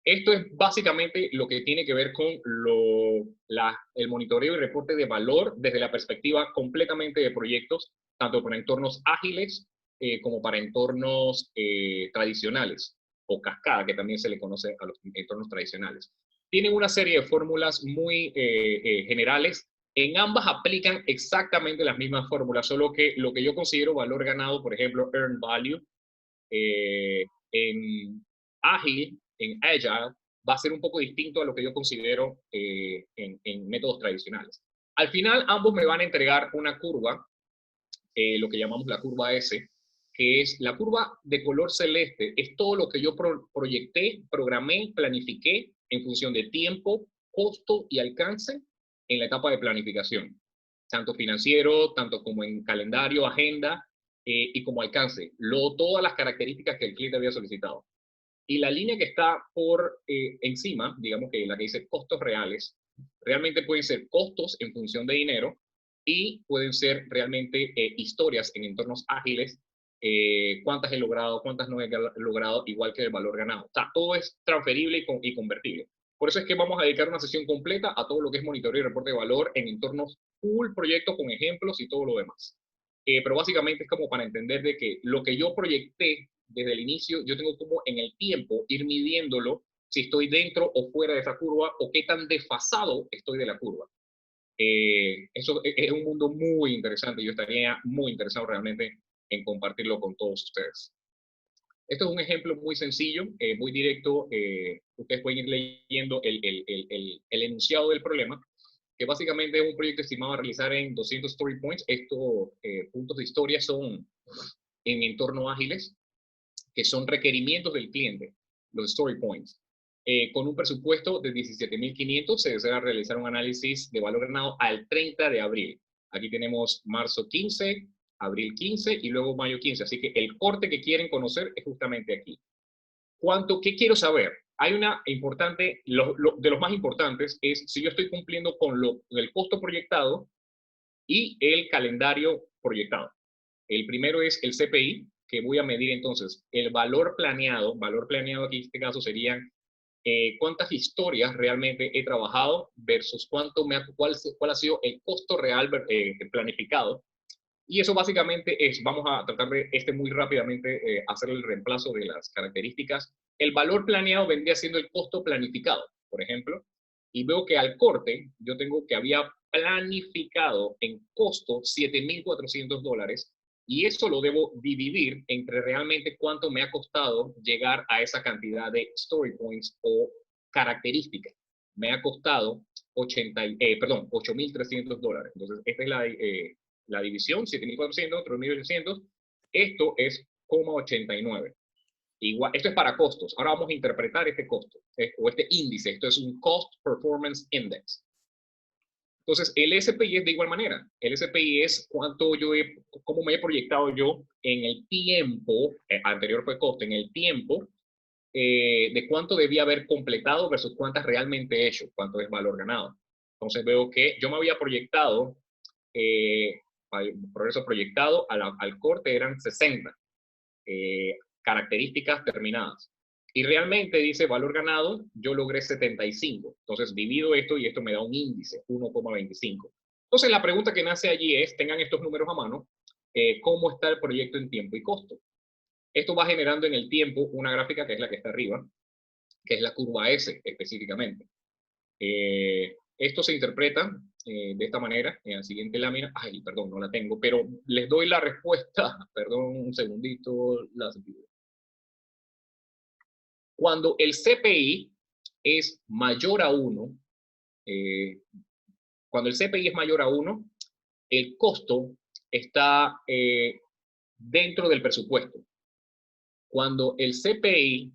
Esto es básicamente lo que tiene que ver con el monitoreo y reporte de valor desde la perspectiva completamente de proyectos, tanto para entornos ágiles como para entornos tradicionales, o cascada, que también se le conoce a los entornos tradicionales. Tienen una serie de fórmulas muy generales. En ambas aplican exactamente las mismas fórmulas, solo que lo que yo considero valor ganado, por ejemplo, earned value, en ágil, en agile, va a ser un poco distinto a lo que yo considero en métodos tradicionales. Al final, ambos me van a entregar una curva, lo que llamamos la curva S, que es la curva de color celeste, es todo lo que yo proyecté, programé, planifiqué en función de tiempo, costo y alcance en la etapa de planificación, tanto financiero, tanto como en calendario, agenda y como alcance, todas las características que el cliente había solicitado. Y la línea que está por encima, digamos que la que dice costos reales, realmente pueden ser costos en función de dinero y pueden ser realmente historias en entornos ágiles, cuántas he logrado, cuántas no he logrado, igual que el valor ganado. O sea, todo es transferible y convertible. Por eso es que vamos a dedicar una sesión completa a todo lo que es monitoreo y reporte de valor en entornos full proyectos con ejemplos y todo lo demás. Pero básicamente es como para entender de que lo que yo proyecté desde el inicio, yo tengo como en el tiempo ir midiéndolo si estoy dentro o fuera de esa curva, o qué tan desfasado estoy de la curva. Eso es un mundo muy interesante. Yo estaría muy interesado realmente en compartirlo con todos ustedes. Esto es un ejemplo muy sencillo, muy directo. Ustedes pueden ir leyendo el enunciado del problema, que básicamente es un proyecto estimado a realizar en 200 story points. Estos puntos de historia son en entornos ágiles, que son requerimientos del cliente, los story points. Con un presupuesto de 17.500 se desea realizar un análisis de valor ganado al 30 de abril. Aquí tenemos marzo 15, abril 15 y luego mayo 15. Así que el corte que quieren conocer es justamente aquí. ¿Qué quiero saber? Hay una importante, de los más importantes es si yo estoy cumpliendo con el costo proyectado y el calendario proyectado. El primero es el CPI, que voy a medir entonces el valor planeado aquí en este caso serían cuántas historias realmente he trabajado versus cuál ha sido el costo real planificado. Y eso básicamente vamos a tratar de muy rápidamente hacer el reemplazo de las características. El valor planeado vendría siendo el costo planificado, por ejemplo, y veo que al corte yo tengo que había planificado en costo $7.400 y eso lo debo dividir entre realmente cuánto me ha costado llegar a esa cantidad de story points o características. Me ha costado $8.300. Entonces, esta es la división, 7.400, 3.800. Esto es 0,89. Igual, esto es para costos. Ahora vamos a interpretar este costo, o este índice. Esto es un Cost Performance Index. Entonces, el SPI es de igual manera. El SPI es cómo me he proyectado yo en el tiempo, anterior fue costo, en el tiempo, de cuánto debía haber completado versus cuántas realmente he hecho, cuánto es valor ganado. Entonces veo que yo me había proyectado, progreso proyectado al corte eran 60 características terminadas. Y realmente dice valor ganado, yo logré 75. Entonces divido esto y esto me da un índice, 1,25. Entonces la pregunta que nace allí es, tengan estos números a mano, ¿cómo está el proyecto en tiempo y costo? Esto va generando en el tiempo una gráfica que es la que está arriba, que es la curva S específicamente. Esto se interpreta de esta manera, en la siguiente lámina. Ay, perdón, no la tengo, pero les doy la respuesta. Perdón, un segundito. Cuando el CPI es mayor a 1, cuando el CPI es mayor a 1, el costo está dentro del presupuesto. Cuando el CPI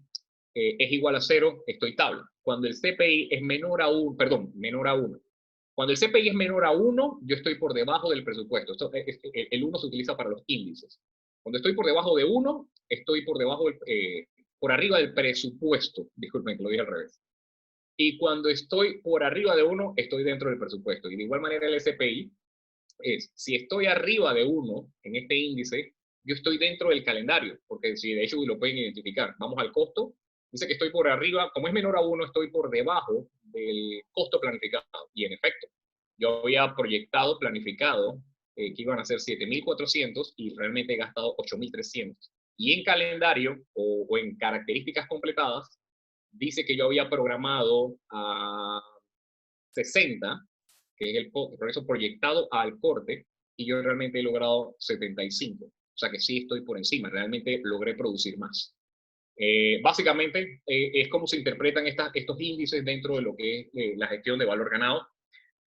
es igual a 0, estoy tabla. Cuando el CPI es menor a 1, menor a 1. Cuando el CPI es menor a 1, yo estoy por debajo del presupuesto. El 1 se utiliza para los índices. Cuando estoy por debajo de 1, estoy por arriba del presupuesto. Disculpen, que lo dije al revés. Y cuando estoy por arriba de 1, estoy dentro del presupuesto. Y de igual manera el SPI si estoy arriba de 1 en este índice, yo estoy dentro del calendario, porque si de hecho lo pueden identificar. Vamos al costo, dice que estoy por arriba, como es menor a 1, estoy por debajo del costo planificado. Y en efecto, yo había proyectado, planificado, que iban a ser 7.400 y realmente he gastado 8.300. Y en calendario o en características completadas, dice que yo había programado a 60, que es el progreso proyectado al corte, y yo realmente he logrado 75. O sea que sí estoy por encima, realmente logré producir más. Básicamente es como se interpretan estos índices dentro de lo que es la gestión de valor ganado.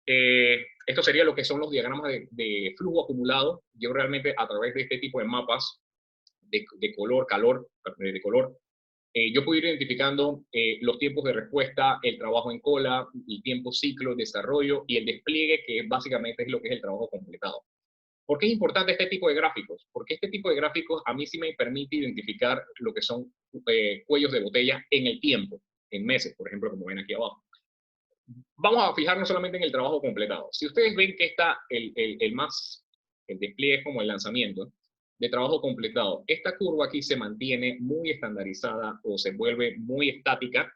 Esto sería lo que son los diagramas de flujo acumulado. Yo realmente a través de este tipo de mapas de color, yo puedo ir identificando los tiempos de respuesta, el trabajo en cola, el tiempo ciclo, desarrollo y el despliegue, que básicamente es lo que es el trabajo completado. ¿Por qué es importante este tipo de gráficos? Porque este tipo de gráficos a mí sí me permite identificar lo que son cuellos de botella en el tiempo, en meses, por ejemplo, como ven aquí abajo. Vamos a fijarnos solamente en el trabajo completado. Si ustedes ven que está el despliegue es como el lanzamiento de trabajo completado, esta curva aquí se mantiene muy estandarizada o se vuelve muy estática,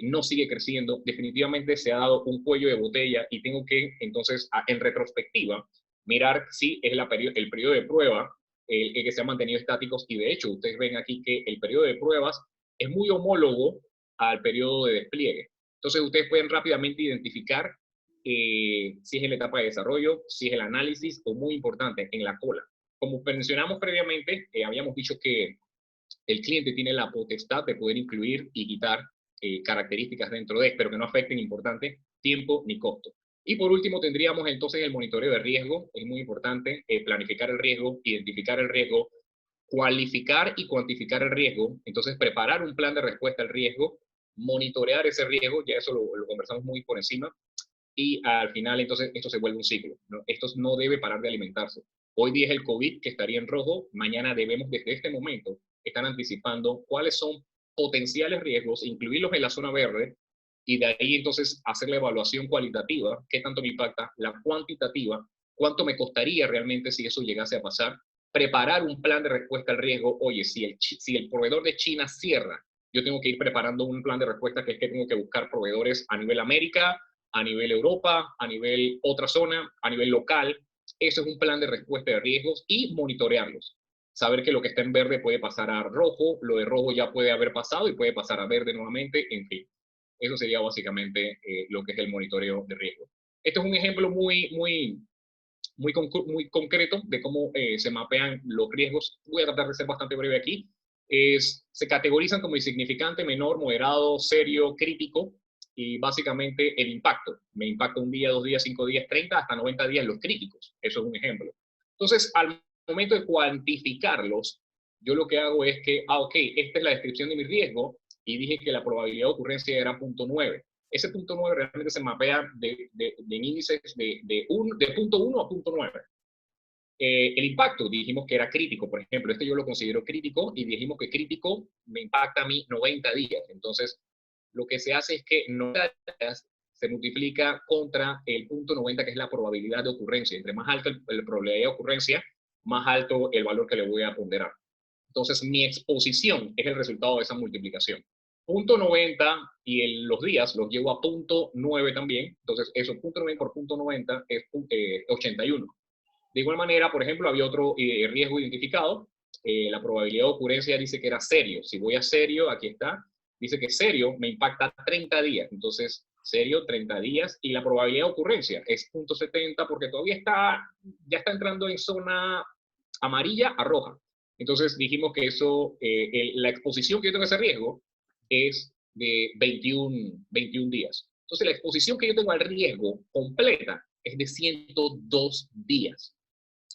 no sigue creciendo, definitivamente se ha dado un cuello de botella y tengo que entonces en retrospectiva mirar si es el periodo de prueba el que se ha mantenido estáticos y de hecho ustedes ven aquí que el periodo de pruebas es muy homólogo al periodo de despliegue. Entonces ustedes pueden rápidamente identificar si es en la etapa de desarrollo, si es el análisis o, muy importante, en la cola. Como mencionamos previamente, habíamos dicho que el cliente tiene la potestad de poder incluir y quitar características dentro de, pero que no afecten, importante, tiempo ni costo. Y por último tendríamos entonces el monitoreo de riesgo. Es muy importante planificar el riesgo, identificar el riesgo, cualificar y cuantificar el riesgo, entonces preparar un plan de respuesta al riesgo, monitorear ese riesgo, ya eso lo conversamos muy por encima, y al final entonces esto se vuelve un ciclo, ¿no? Esto no debe parar de alimentarse. Hoy día es el COVID que estaría en rojo, mañana debemos desde este momento estar anticipando cuáles son potenciales riesgos, incluirlos en la zona verde, y de ahí entonces hacer la evaluación cualitativa, qué tanto me impacta, la cuantitativa, cuánto me costaría realmente si eso llegase a pasar, preparar un plan de respuesta al riesgo. Oye, si el proveedor de China cierra, yo tengo que ir preparando un plan de respuesta, que es que tengo que buscar proveedores a nivel América, a nivel Europa, a nivel otra zona, a nivel local. Eso es un plan de respuesta de riesgos y monitorearlos. Saber que lo que está en verde puede pasar a rojo, lo de rojo ya puede haber pasado y puede pasar a verde nuevamente, en fin. Eso sería básicamente lo que es el monitoreo de riesgo. Esto es un ejemplo muy concreto de cómo se mapean los riesgos. Voy a tratar de ser bastante breve aquí. Se categorizan como insignificante, menor, moderado, serio, crítico, y básicamente el impacto. Me impacta un día, 2 días, 5 días, 30, hasta 90 días los críticos. Eso es un ejemplo. Entonces, al momento de cuantificarlos, yo lo que hago es que, ok, esta es la descripción de mi riesgo, y dije que la probabilidad de ocurrencia era 0.9. Ese 0.9 realmente se mapea en índices de 0.1 a 0.9. El impacto, dijimos que era crítico, por ejemplo, este yo lo considero crítico, y dijimos que crítico me impacta a mí 90 días. Entonces, lo que se hace es que 90 días se multiplica contra el 0.90, que es la probabilidad de ocurrencia. Entre más alta la probabilidad de ocurrencia, más alto el valor que le voy a ponderar. Entonces, mi exposición es el resultado de esa multiplicación. 0.90 y los días los llevo a 0.9 también. Entonces, eso, 0.9 por 0.90 es 81. De igual manera, por ejemplo, había otro riesgo identificado. La probabilidad de ocurrencia dice que era serio. Si voy a serio, aquí está, dice que serio me impacta 30 días. Entonces, serio, 30 días. Y la probabilidad de ocurrencia es 0.70, porque todavía ya está entrando en zona amarilla a roja. Entonces dijimos que eso, la exposición que yo tengo a ese riesgo es de 21 días. Entonces la exposición que yo tengo al riesgo completa es de 102 días.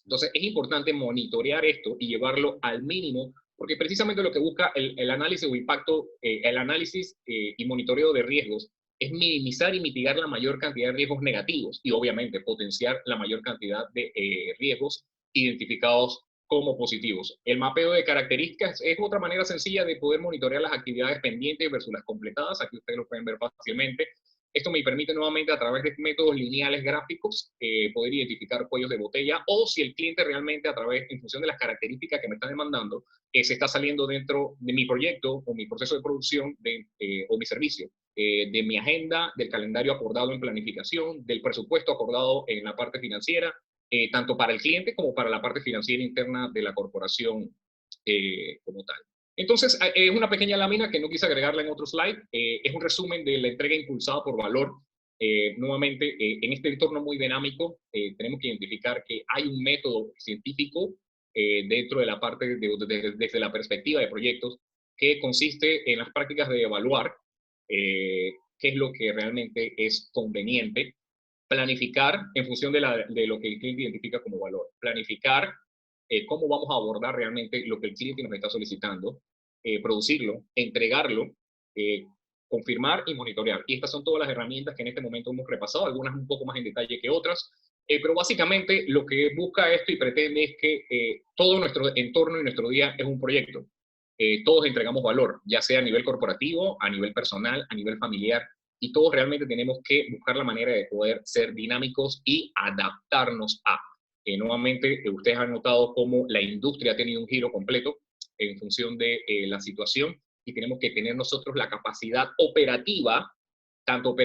Entonces es importante monitorear esto y llevarlo al mínimo, porque precisamente lo que busca el análisis o impacto, el análisis y monitoreo de riesgos es minimizar y mitigar la mayor cantidad de riesgos negativos, y obviamente potenciar la mayor cantidad de riesgos identificados como positivos. El mapeo de características es otra manera sencilla de poder monitorear las actividades pendientes versus las completadas. Aquí ustedes lo pueden ver fácilmente. Esto me permite nuevamente, a través de métodos lineales gráficos, poder identificar cuellos de botella, o si el cliente realmente, en función de las características que me está demandando, se está saliendo dentro de mi proyecto o mi proceso de producción o mi servicio, de mi agenda, del calendario acordado en planificación, del presupuesto acordado en la parte financiera, tanto para el cliente como para la parte financiera interna de la corporación como tal. Entonces, es una pequeña lámina que no quise agregarla en otro slide. Es un resumen de la entrega impulsada por valor. Nuevamente, en este entorno muy dinámico, tenemos que identificar que hay un método científico dentro de la parte, desde la perspectiva de proyectos, que consiste en las prácticas de evaluar qué es lo que realmente es conveniente, planificar en función de lo que el cliente identifica como valor, planificar cómo vamos a abordar realmente lo que el cliente nos está solicitando, producirlo, entregarlo, confirmar y monitorear. Y estas son todas las herramientas que en este momento hemos repasado, algunas un poco más en detalle que otras, pero básicamente lo que busca esto y pretende es que todo nuestro entorno y nuestro día es un proyecto. Todos entregamos valor, ya sea a nivel corporativo, a nivel personal, a nivel familiar, y todos realmente tenemos que buscar la manera de poder ser dinámicos y adaptarnos a. Nuevamente, ustedes han notado cómo la industria ha tenido un giro completo en función de la situación, y tenemos que tener nosotros la capacidad operativa, tanto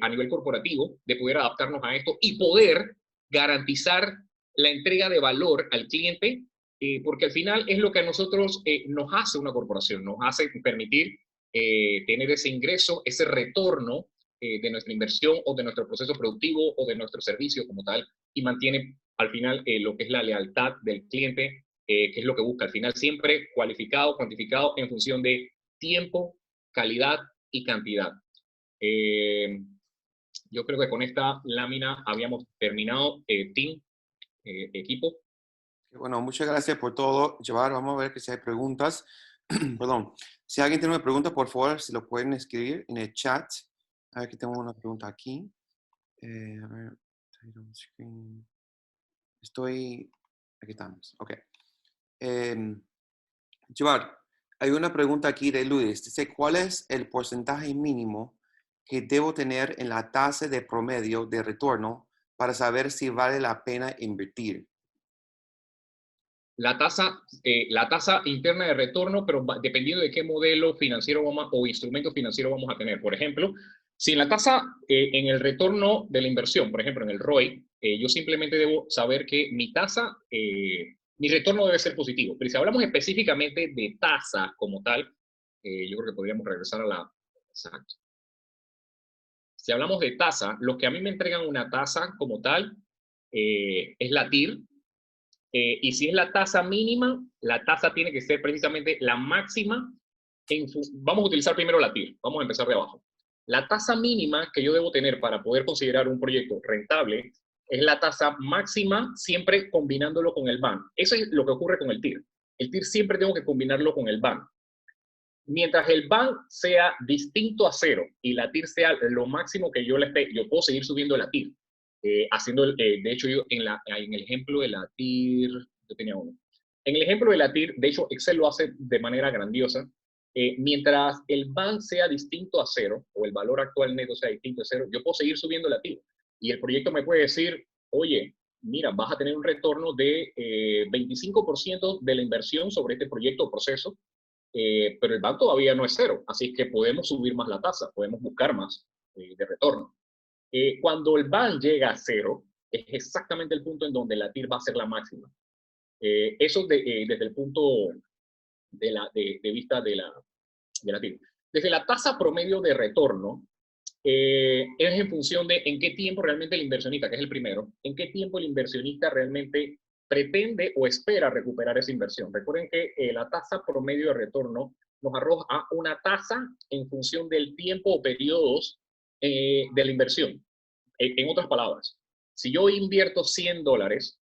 a nivel corporativo, de poder adaptarnos a esto y poder garantizar la entrega de valor al cliente, porque al final es lo que a nosotros nos hace una corporación, nos hace permitir tener ese ingreso, ese retorno de nuestra inversión o de nuestro proceso productivo o de nuestro servicio como tal, y mantiene al final lo que es la lealtad del cliente, que es lo que busca al final, siempre cualificado, cuantificado en función de tiempo, calidad y cantidad. Yo creo que con esta lámina habíamos terminado, team, equipo. Bueno, muchas gracias por todo, Jabbar. Vamos a ver que si hay preguntas. Perdón. Si alguien tiene una pregunta, por favor, si lo pueden escribir en el chat. A ver, que tengo una pregunta aquí. A ver, title screen. Aquí estamos. Ok. Jabbar, hay una pregunta aquí de Luis. Dice, ¿cuál es el porcentaje mínimo que debo tener en la tasa de promedio de retorno para saber si vale la pena invertir? La tasa interna de retorno, pero dependiendo de qué modelo financiero o instrumento financiero vamos a tener. Por ejemplo, si en la tasa, en el retorno de la inversión, por ejemplo, en el ROI, yo simplemente debo saber que mi tasa, mi retorno debe ser positivo. Pero si hablamos específicamente de tasa como tal, yo creo que podríamos regresar a la... Exacto. Si hablamos de tasa, los que a mí me entregan una tasa como tal es la TIR. Y si es la tasa mínima, la tasa tiene que ser precisamente la máxima. Vamos a utilizar primero la TIR. Vamos a empezar de abajo. La tasa mínima que yo debo tener para poder considerar un proyecto rentable es la tasa máxima, siempre combinándolo con el BAN. Eso es lo que ocurre con el TIR. El TIR siempre tengo que combinarlo con el BAN. Mientras el BAN sea distinto a cero y la TIR sea lo máximo que yo puedo seguir subiendo la TIR. De hecho, yo en el ejemplo de la TIR, yo tenía uno. En el ejemplo de la TIR, de hecho, Excel lo hace de manera grandiosa. Mientras el BAN sea distinto a cero, o el valor actual neto sea distinto a cero, yo puedo seguir subiendo la TIR. Y el proyecto me puede decir, oye, mira, vas a tener un retorno de 25% de la inversión sobre este proyecto o proceso, pero el BAN todavía no es cero, así que podemos subir más la tasa, podemos buscar más de retorno. Cuando el BAN llega a cero, es exactamente el punto en donde la TIR va a ser la máxima. Eso desde el punto de vista de la TIR. Desde la tasa promedio de retorno, es en función de en qué tiempo realmente el inversionista, que es el primero, en qué tiempo el inversionista realmente pretende o espera recuperar esa inversión. Recuerden que la tasa promedio de retorno nos arroja una tasa en función del tiempo o periodos de la inversión. En otras palabras, si yo invierto $100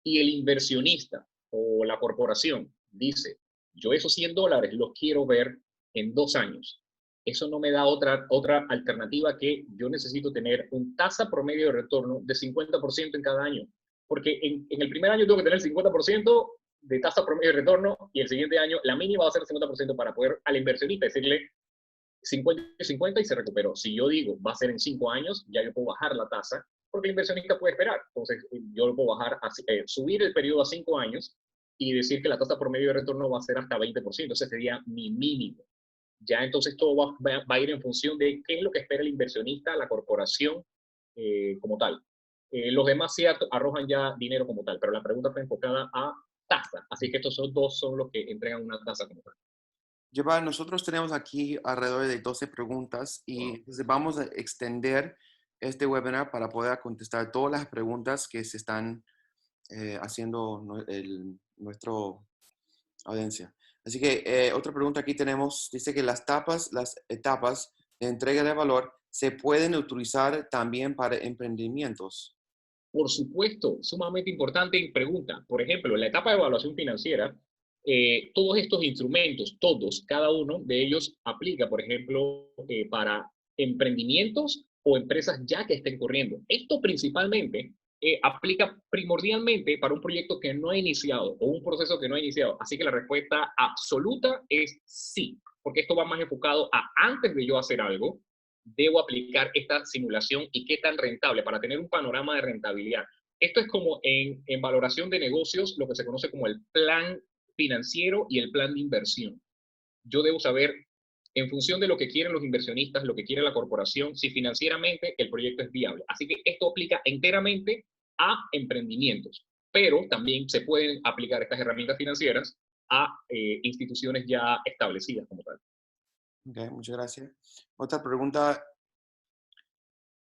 y el inversionista o la corporación dice, yo esos $100 los quiero ver en 2 años, eso no me da otra alternativa que yo necesito tener un tasa promedio de retorno de 50% en cada año. Porque en el primer año tengo que tener el 50% de tasa promedio de retorno y el siguiente año la mínima va a ser el 50% para poder al inversionista decirle 50 y se recuperó. Si yo digo va a ser en 5 años, ya yo puedo bajar la tasa porque el inversionista puede esperar. Entonces yo lo puedo bajar, subir el periodo a 5 años y decir que la tasa promedio de retorno va a ser hasta 20%. Ese sería mi mínimo. Ya entonces todo va a ir en función de qué es lo que espera el inversionista, la corporación como tal. Los demás sí arrojan ya dinero como tal, pero la pregunta fue enfocada a tasa. Así que estos dos son los que entregan una tasa como tal. Jabbar, nosotros tenemos aquí alrededor de 12 preguntas y entonces vamos a extender este webinar para poder contestar todas las preguntas que se están haciendo nuestra audiencia. Así que otra pregunta aquí tenemos, dice que las etapas de entrega de valor se pueden utilizar también para emprendimientos. Por supuesto, sumamente importante pregunta. Por ejemplo, en la etapa de evaluación financiera, todos estos instrumentos, cada uno de ellos aplica, por ejemplo, para emprendimientos o empresas ya que estén corriendo. Esto principalmente aplica primordialmente para un proyecto que no ha iniciado o un proceso que no ha iniciado. Así que la respuesta absoluta es sí, porque esto va más enfocado a antes de yo hacer algo, debo aplicar esta simulación y qué tan rentable para tener un panorama de rentabilidad. Esto es como en valoración de negocios, lo que se conoce como el plan financiero y el plan de inversión. Yo debo saber, en función de lo que quieren los inversionistas, lo que quiere la corporación, si financieramente el proyecto es viable. Así que esto aplica enteramente a emprendimientos, pero también se pueden aplicar estas herramientas financieras a instituciones ya establecidas como tal. Ok, muchas gracias. Otra pregunta,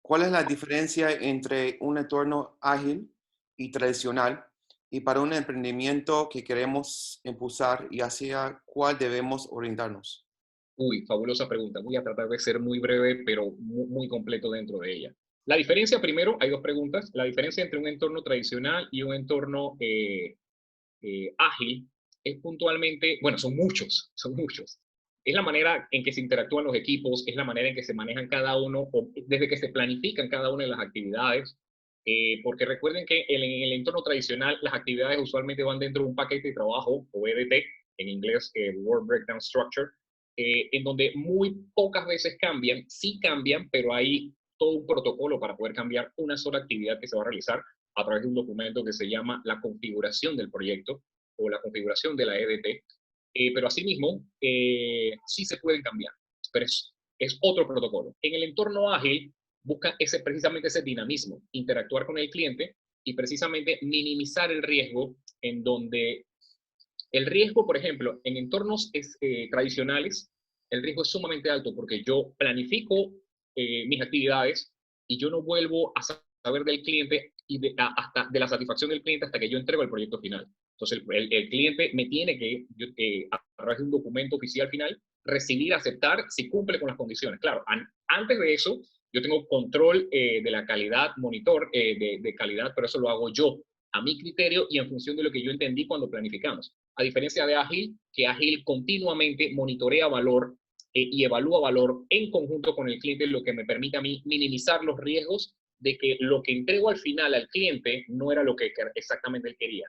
¿cuál es la diferencia entre un entorno ágil y tradicional? Y para un emprendimiento que queremos impulsar, y hacia cuál debemos orientarnos. Uy, fabulosa pregunta. Voy a tratar de ser muy breve, pero muy completo dentro de ella. La diferencia, primero, hay dos preguntas. La diferencia entre un entorno tradicional y un entorno ágil es puntualmente, bueno, son muchos, son muchos. Es la manera en que se interactúan los equipos, es la manera en que se manejan cada uno, o desde que se planifican cada una de las actividades, porque recuerden que en el entorno tradicional las actividades usualmente van dentro de un paquete de trabajo, o EDT, en inglés, Work Breakdown Structure, en donde muy pocas veces cambian, sí cambian, pero hay todo un protocolo para poder cambiar una sola actividad que se va a realizar a través de un documento que se llama la configuración del proyecto o la configuración de la EDT, pero asimismo sí se pueden cambiar, pero es otro protocolo. En el entorno ágil busca precisamente ese dinamismo, interactuar con el cliente y precisamente minimizar el riesgo en donde el riesgo, por ejemplo, en entornos tradicionales, el riesgo es sumamente alto porque yo planifico mis actividades y yo no vuelvo a saber del cliente y hasta de la satisfacción del cliente hasta que yo entrego el proyecto final. Entonces, el cliente me tiene que, a través de un documento oficial final, recibir, aceptar si cumple con las condiciones. Claro, antes de eso, yo tengo control de la calidad, monitor de calidad, pero eso lo hago yo a mi criterio y en función de lo que yo entendí cuando planificamos. A diferencia de Agile, que Agile continuamente monitorea valor y evalúa valor en conjunto con el cliente, lo que me permite a mí minimizar los riesgos de que lo que entrego al final al cliente no era lo que exactamente él quería.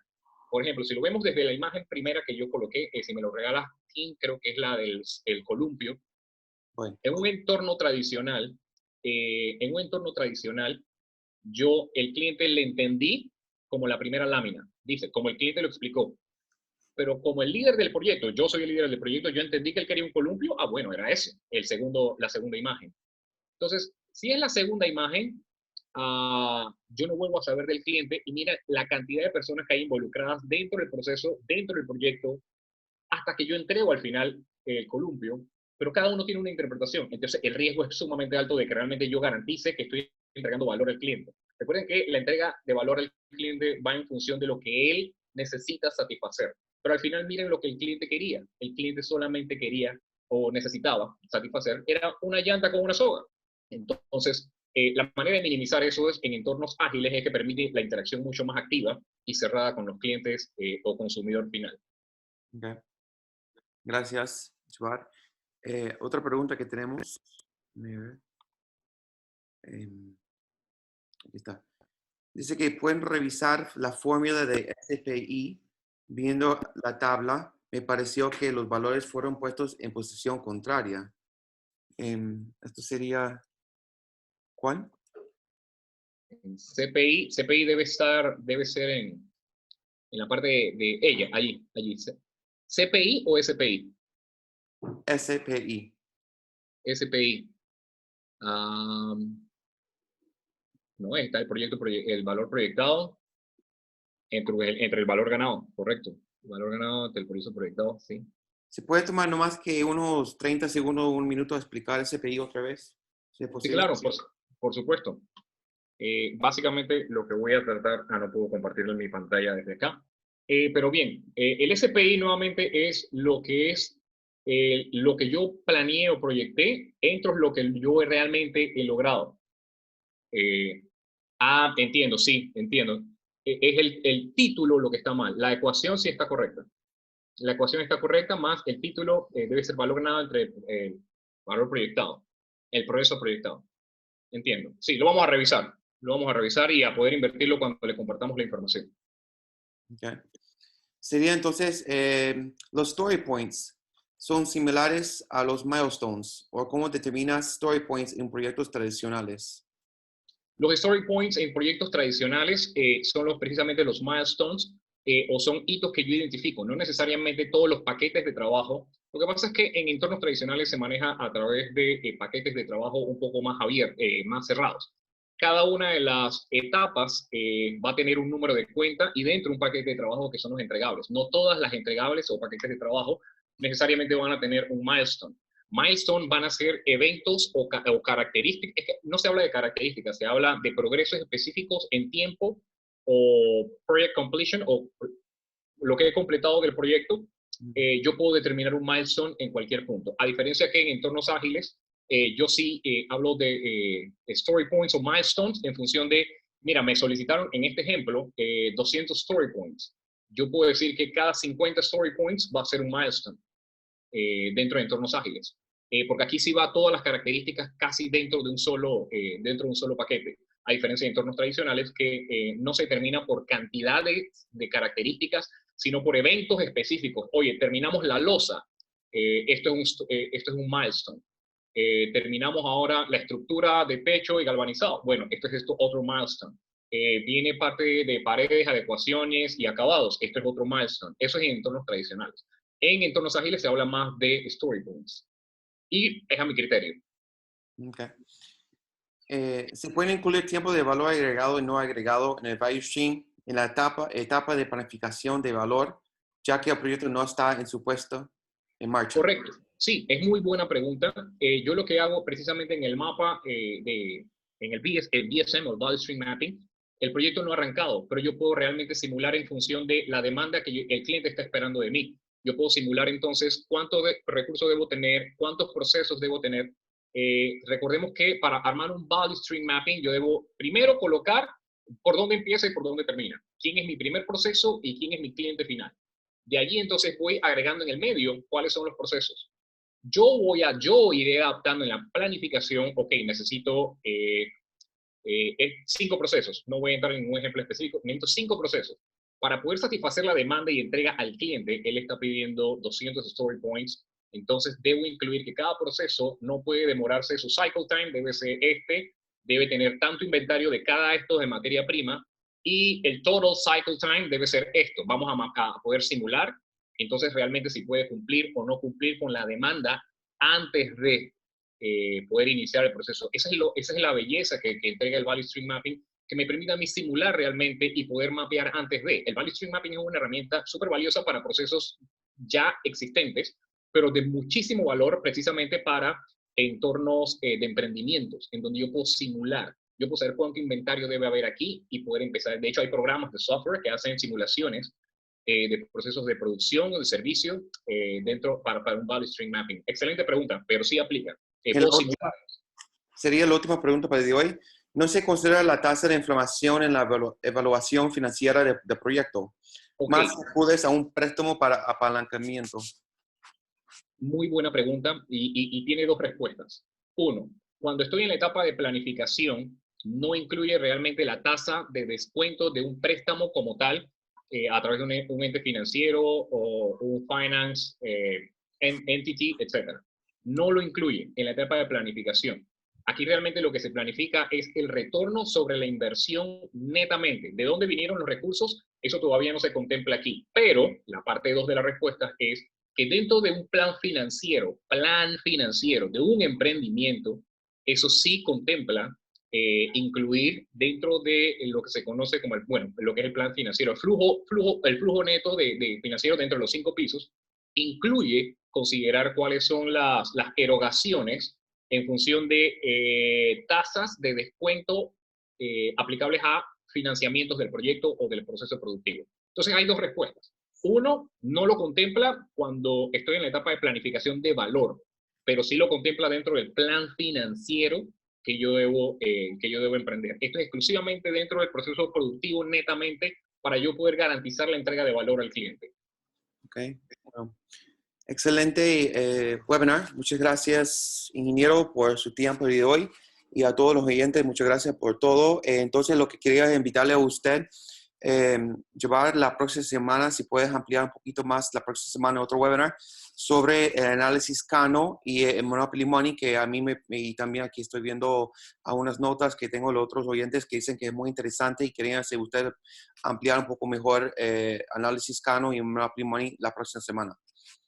Por ejemplo, si lo vemos desde la imagen primera que yo coloqué, si me lo regalas, creo que es la del el columpio, Bueno, en un entorno tradicional, yo el cliente le entendí como la primera lámina, dice, como el cliente lo explicó, pero como el líder del proyecto, yo soy el líder del proyecto, yo entendí que él quería un columpio, bueno, era ese, la segunda imagen. Entonces, si es la segunda imagen, yo no vuelvo a saber del cliente y mira la cantidad de personas que hay involucradas dentro del proceso, dentro del proyecto, hasta que yo entrego al final el columpio, pero cada uno tiene una interpretación. Entonces, el riesgo es sumamente alto de que realmente yo garantice que estoy entregando valor al cliente. Recuerden que la entrega de valor al cliente va en función de lo que él necesita satisfacer. Pero al final miren lo que el cliente quería. El cliente solamente quería o necesitaba satisfacer, era una llanta con una soga. Entonces, la manera de minimizar eso es en entornos ágiles es que permite la interacción mucho más activa y cerrada con los clientes o consumidor final. okay. Gracias, Chuar. Otra pregunta que tenemos. Aquí está. Dice que pueden revisar la fórmula de SPI viendo la tabla. Me pareció que los valores fueron puestos en posición contraria. Esto sería, ¿cuál? CPI debe ser en la parte de ella, allí. ¿CPI o SPI? SPI. SPI. No, está el valor proyectado entre el valor ganado, correcto. El valor ganado entre el proyecto proyectado, sí. ¿Se puede tomar no más que unos 30 segundos o un minuto a explicar SPI otra vez? Si es Sí, posible. claro, por supuesto. Básicamente lo que voy a tratar, no puedo compartirlo en mi pantalla desde acá, pero bien, el SPI nuevamente es lo que yo planeé o proyecté entre lo que yo realmente he logrado. Entiendo, sí, entiendo. Es el título lo que está mal, la ecuación sí está correcta. La ecuación está correcta, más el título debe ser valor ganado entre el valor proyectado, el progreso proyectado. Entiendo. Sí, lo vamos a revisar. Lo vamos a revisar y a poder invertirlo cuando le compartamos la información. Okay. Sería entonces, los story points son similares a los milestones, o cómo determinas story points en proyectos tradicionales. Los story points en proyectos tradicionales son precisamente los milestones o son hitos que yo identifico, no necesariamente todos los paquetes de trabajo. Lo que pasa es que en entornos tradicionales se maneja a través de paquetes de trabajo un poco más abiertos, más cerrados. Cada una de las etapas va a tener un número de cuenta y dentro un paquete de trabajo que son los entregables. No todas las entregables o paquetes de trabajo necesariamente van a tener un milestone. Milestone van a ser eventos o características, es que no se habla de características, se habla de progresos específicos en tiempo o project completion o lo que he completado del proyecto. Yo puedo determinar un milestone en cualquier punto. A diferencia que en entornos ágiles, yo sí hablo de story points o milestones en función de, mira, me solicitaron en este ejemplo 200 story points. Yo puedo decir que cada 50 story points va a ser un milestone dentro de entornos ágiles. Porque aquí sí va todas las características casi dentro de un solo paquete. A diferencia de entornos tradicionales que no se termina por cantidad de características, sino por eventos específicos. Oye, terminamos la losa, esto es un milestone. Terminamos ahora la estructura de techo y galvanizado. Bueno, esto es otro milestone. Viene parte de paredes, adecuaciones y acabados. Esto es otro milestone. Eso es en entornos tradicionales. En entornos ágiles se habla más de storyboards. Y es a mi criterio. Okay. ¿Se puede incluir tiempo de valor agregado y no agregado en el value stream en la etapa de planificación de valor, ya que el proyecto no está en su puesto en marcha? Correcto. Sí, es muy buena pregunta. Yo lo que hago precisamente en el mapa, en el BSM o Value Stream Mapping, el proyecto no ha arrancado, pero yo puedo realmente simular en función de la demanda que el cliente está esperando de mí. Yo puedo simular entonces cuántos recursos debo tener, cuántos procesos debo tener. Recordemos que para armar un Value Stream Mapping, yo debo primero colocar por dónde empieza y por dónde termina. ¿Quién es mi primer proceso y quién es mi cliente final? De allí entonces voy agregando en el medio cuáles son los procesos. Yo iré adaptando en la planificación, ok, necesito 5 procesos, no voy a entrar en un ejemplo específico, necesito 5 procesos. Para poder satisfacer la demanda y entrega al cliente, él está pidiendo 200 story points, entonces debo incluir que cada proceso no puede demorarse, su cycle time debe ser debe tener tanto inventario de cada esto de materia prima, y el total cycle time debe ser esto. Vamos a poder simular, entonces realmente si puede cumplir o no cumplir con la demanda antes de poder iniciar el proceso. Esa es la belleza que entrega el Value Stream Mapping, que me permite a mí simular realmente y poder mapear antes de. El Value Stream Mapping es una herramienta súper valiosa para procesos ya existentes, pero de muchísimo valor precisamente para entornos de emprendimientos, en donde yo puedo simular. Yo puedo saber cuánto inventario debe haber aquí y poder empezar. De hecho, hay programas de software que hacen simulaciones de procesos de producción o de servicio para un Value Stream Mapping. Excelente pregunta, pero sí aplica. Puedo simular. Sería la última pregunta para el día de hoy. ¿No se considera la tasa de inflación en la evaluación financiera del proyecto? Okay. Más acudes a un préstamo para apalancamiento. Muy buena pregunta y tiene dos respuestas. Uno, cuando estoy en la etapa de planificación, no incluye realmente la tasa de descuento de un préstamo como tal a través de un ente financiero o un finance entity, etc. No lo incluye en la etapa de planificación. Aquí realmente lo que se planifica es el retorno sobre la inversión netamente. ¿De dónde vinieron los recursos? Eso todavía no se contempla aquí. Pero la parte 2 de la respuesta es que dentro de un plan financiero de un emprendimiento, eso sí contempla incluir dentro de lo que se conoce como lo que es el plan financiero, el flujo neto de financiero dentro de los 5 pisos, incluye considerar cuáles son las erogaciones en función de tasas de descuento aplicables a financiamientos del proyecto o del proceso productivo. Entonces hay dos respuestas. Uno, no lo contempla cuando estoy en la etapa de planificación de valor, pero sí lo contempla dentro del plan financiero que yo debo emprender. Esto es exclusivamente dentro del proceso productivo netamente para yo poder garantizar la entrega de valor al cliente. Ok. Bueno, excelente webinar. Muchas gracias, ingeniero, por su tiempo de hoy. Y a todos los oyentes, muchas gracias por todo. Entonces, lo que quería invitarle a usted, llevar la próxima semana, si puedes ampliar un poquito más la próxima semana, otro webinar sobre el análisis Kano y el Monopoly Money, que a mí y también aquí estoy viendo algunas notas que tengo los otros oyentes que dicen que es muy interesante y querían hacer usted ampliar un poco mejor análisis Kano y Monopoly Money la próxima semana.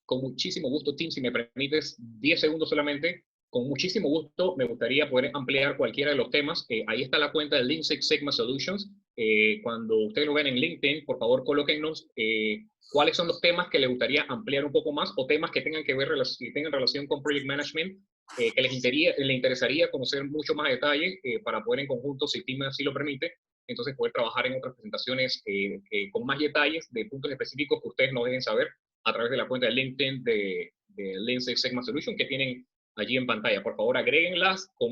Con muchísimo gusto, Tim, si me permites 10 segundos solamente, con muchísimo gusto me gustaría poder ampliar cualquiera de los temas. Ahí está la cuenta de Lean Six Sigma Solutions. cuando ustedes lo ven en LinkedIn, por favor, colóquennos cuáles son los temas que les gustaría ampliar un poco más o temas que tengan que ver, que tengan relación con Project Management, que les interesaría conocer mucho más detalle para poder en conjunto, si el team así lo permite, entonces poder trabajar en otras presentaciones con más detalles de puntos específicos que ustedes nos dejen saber a través de la cuenta de LinkedIn de Lean Six Sigma Solution que tienen allí en pantalla. Por favor, agréguenlas,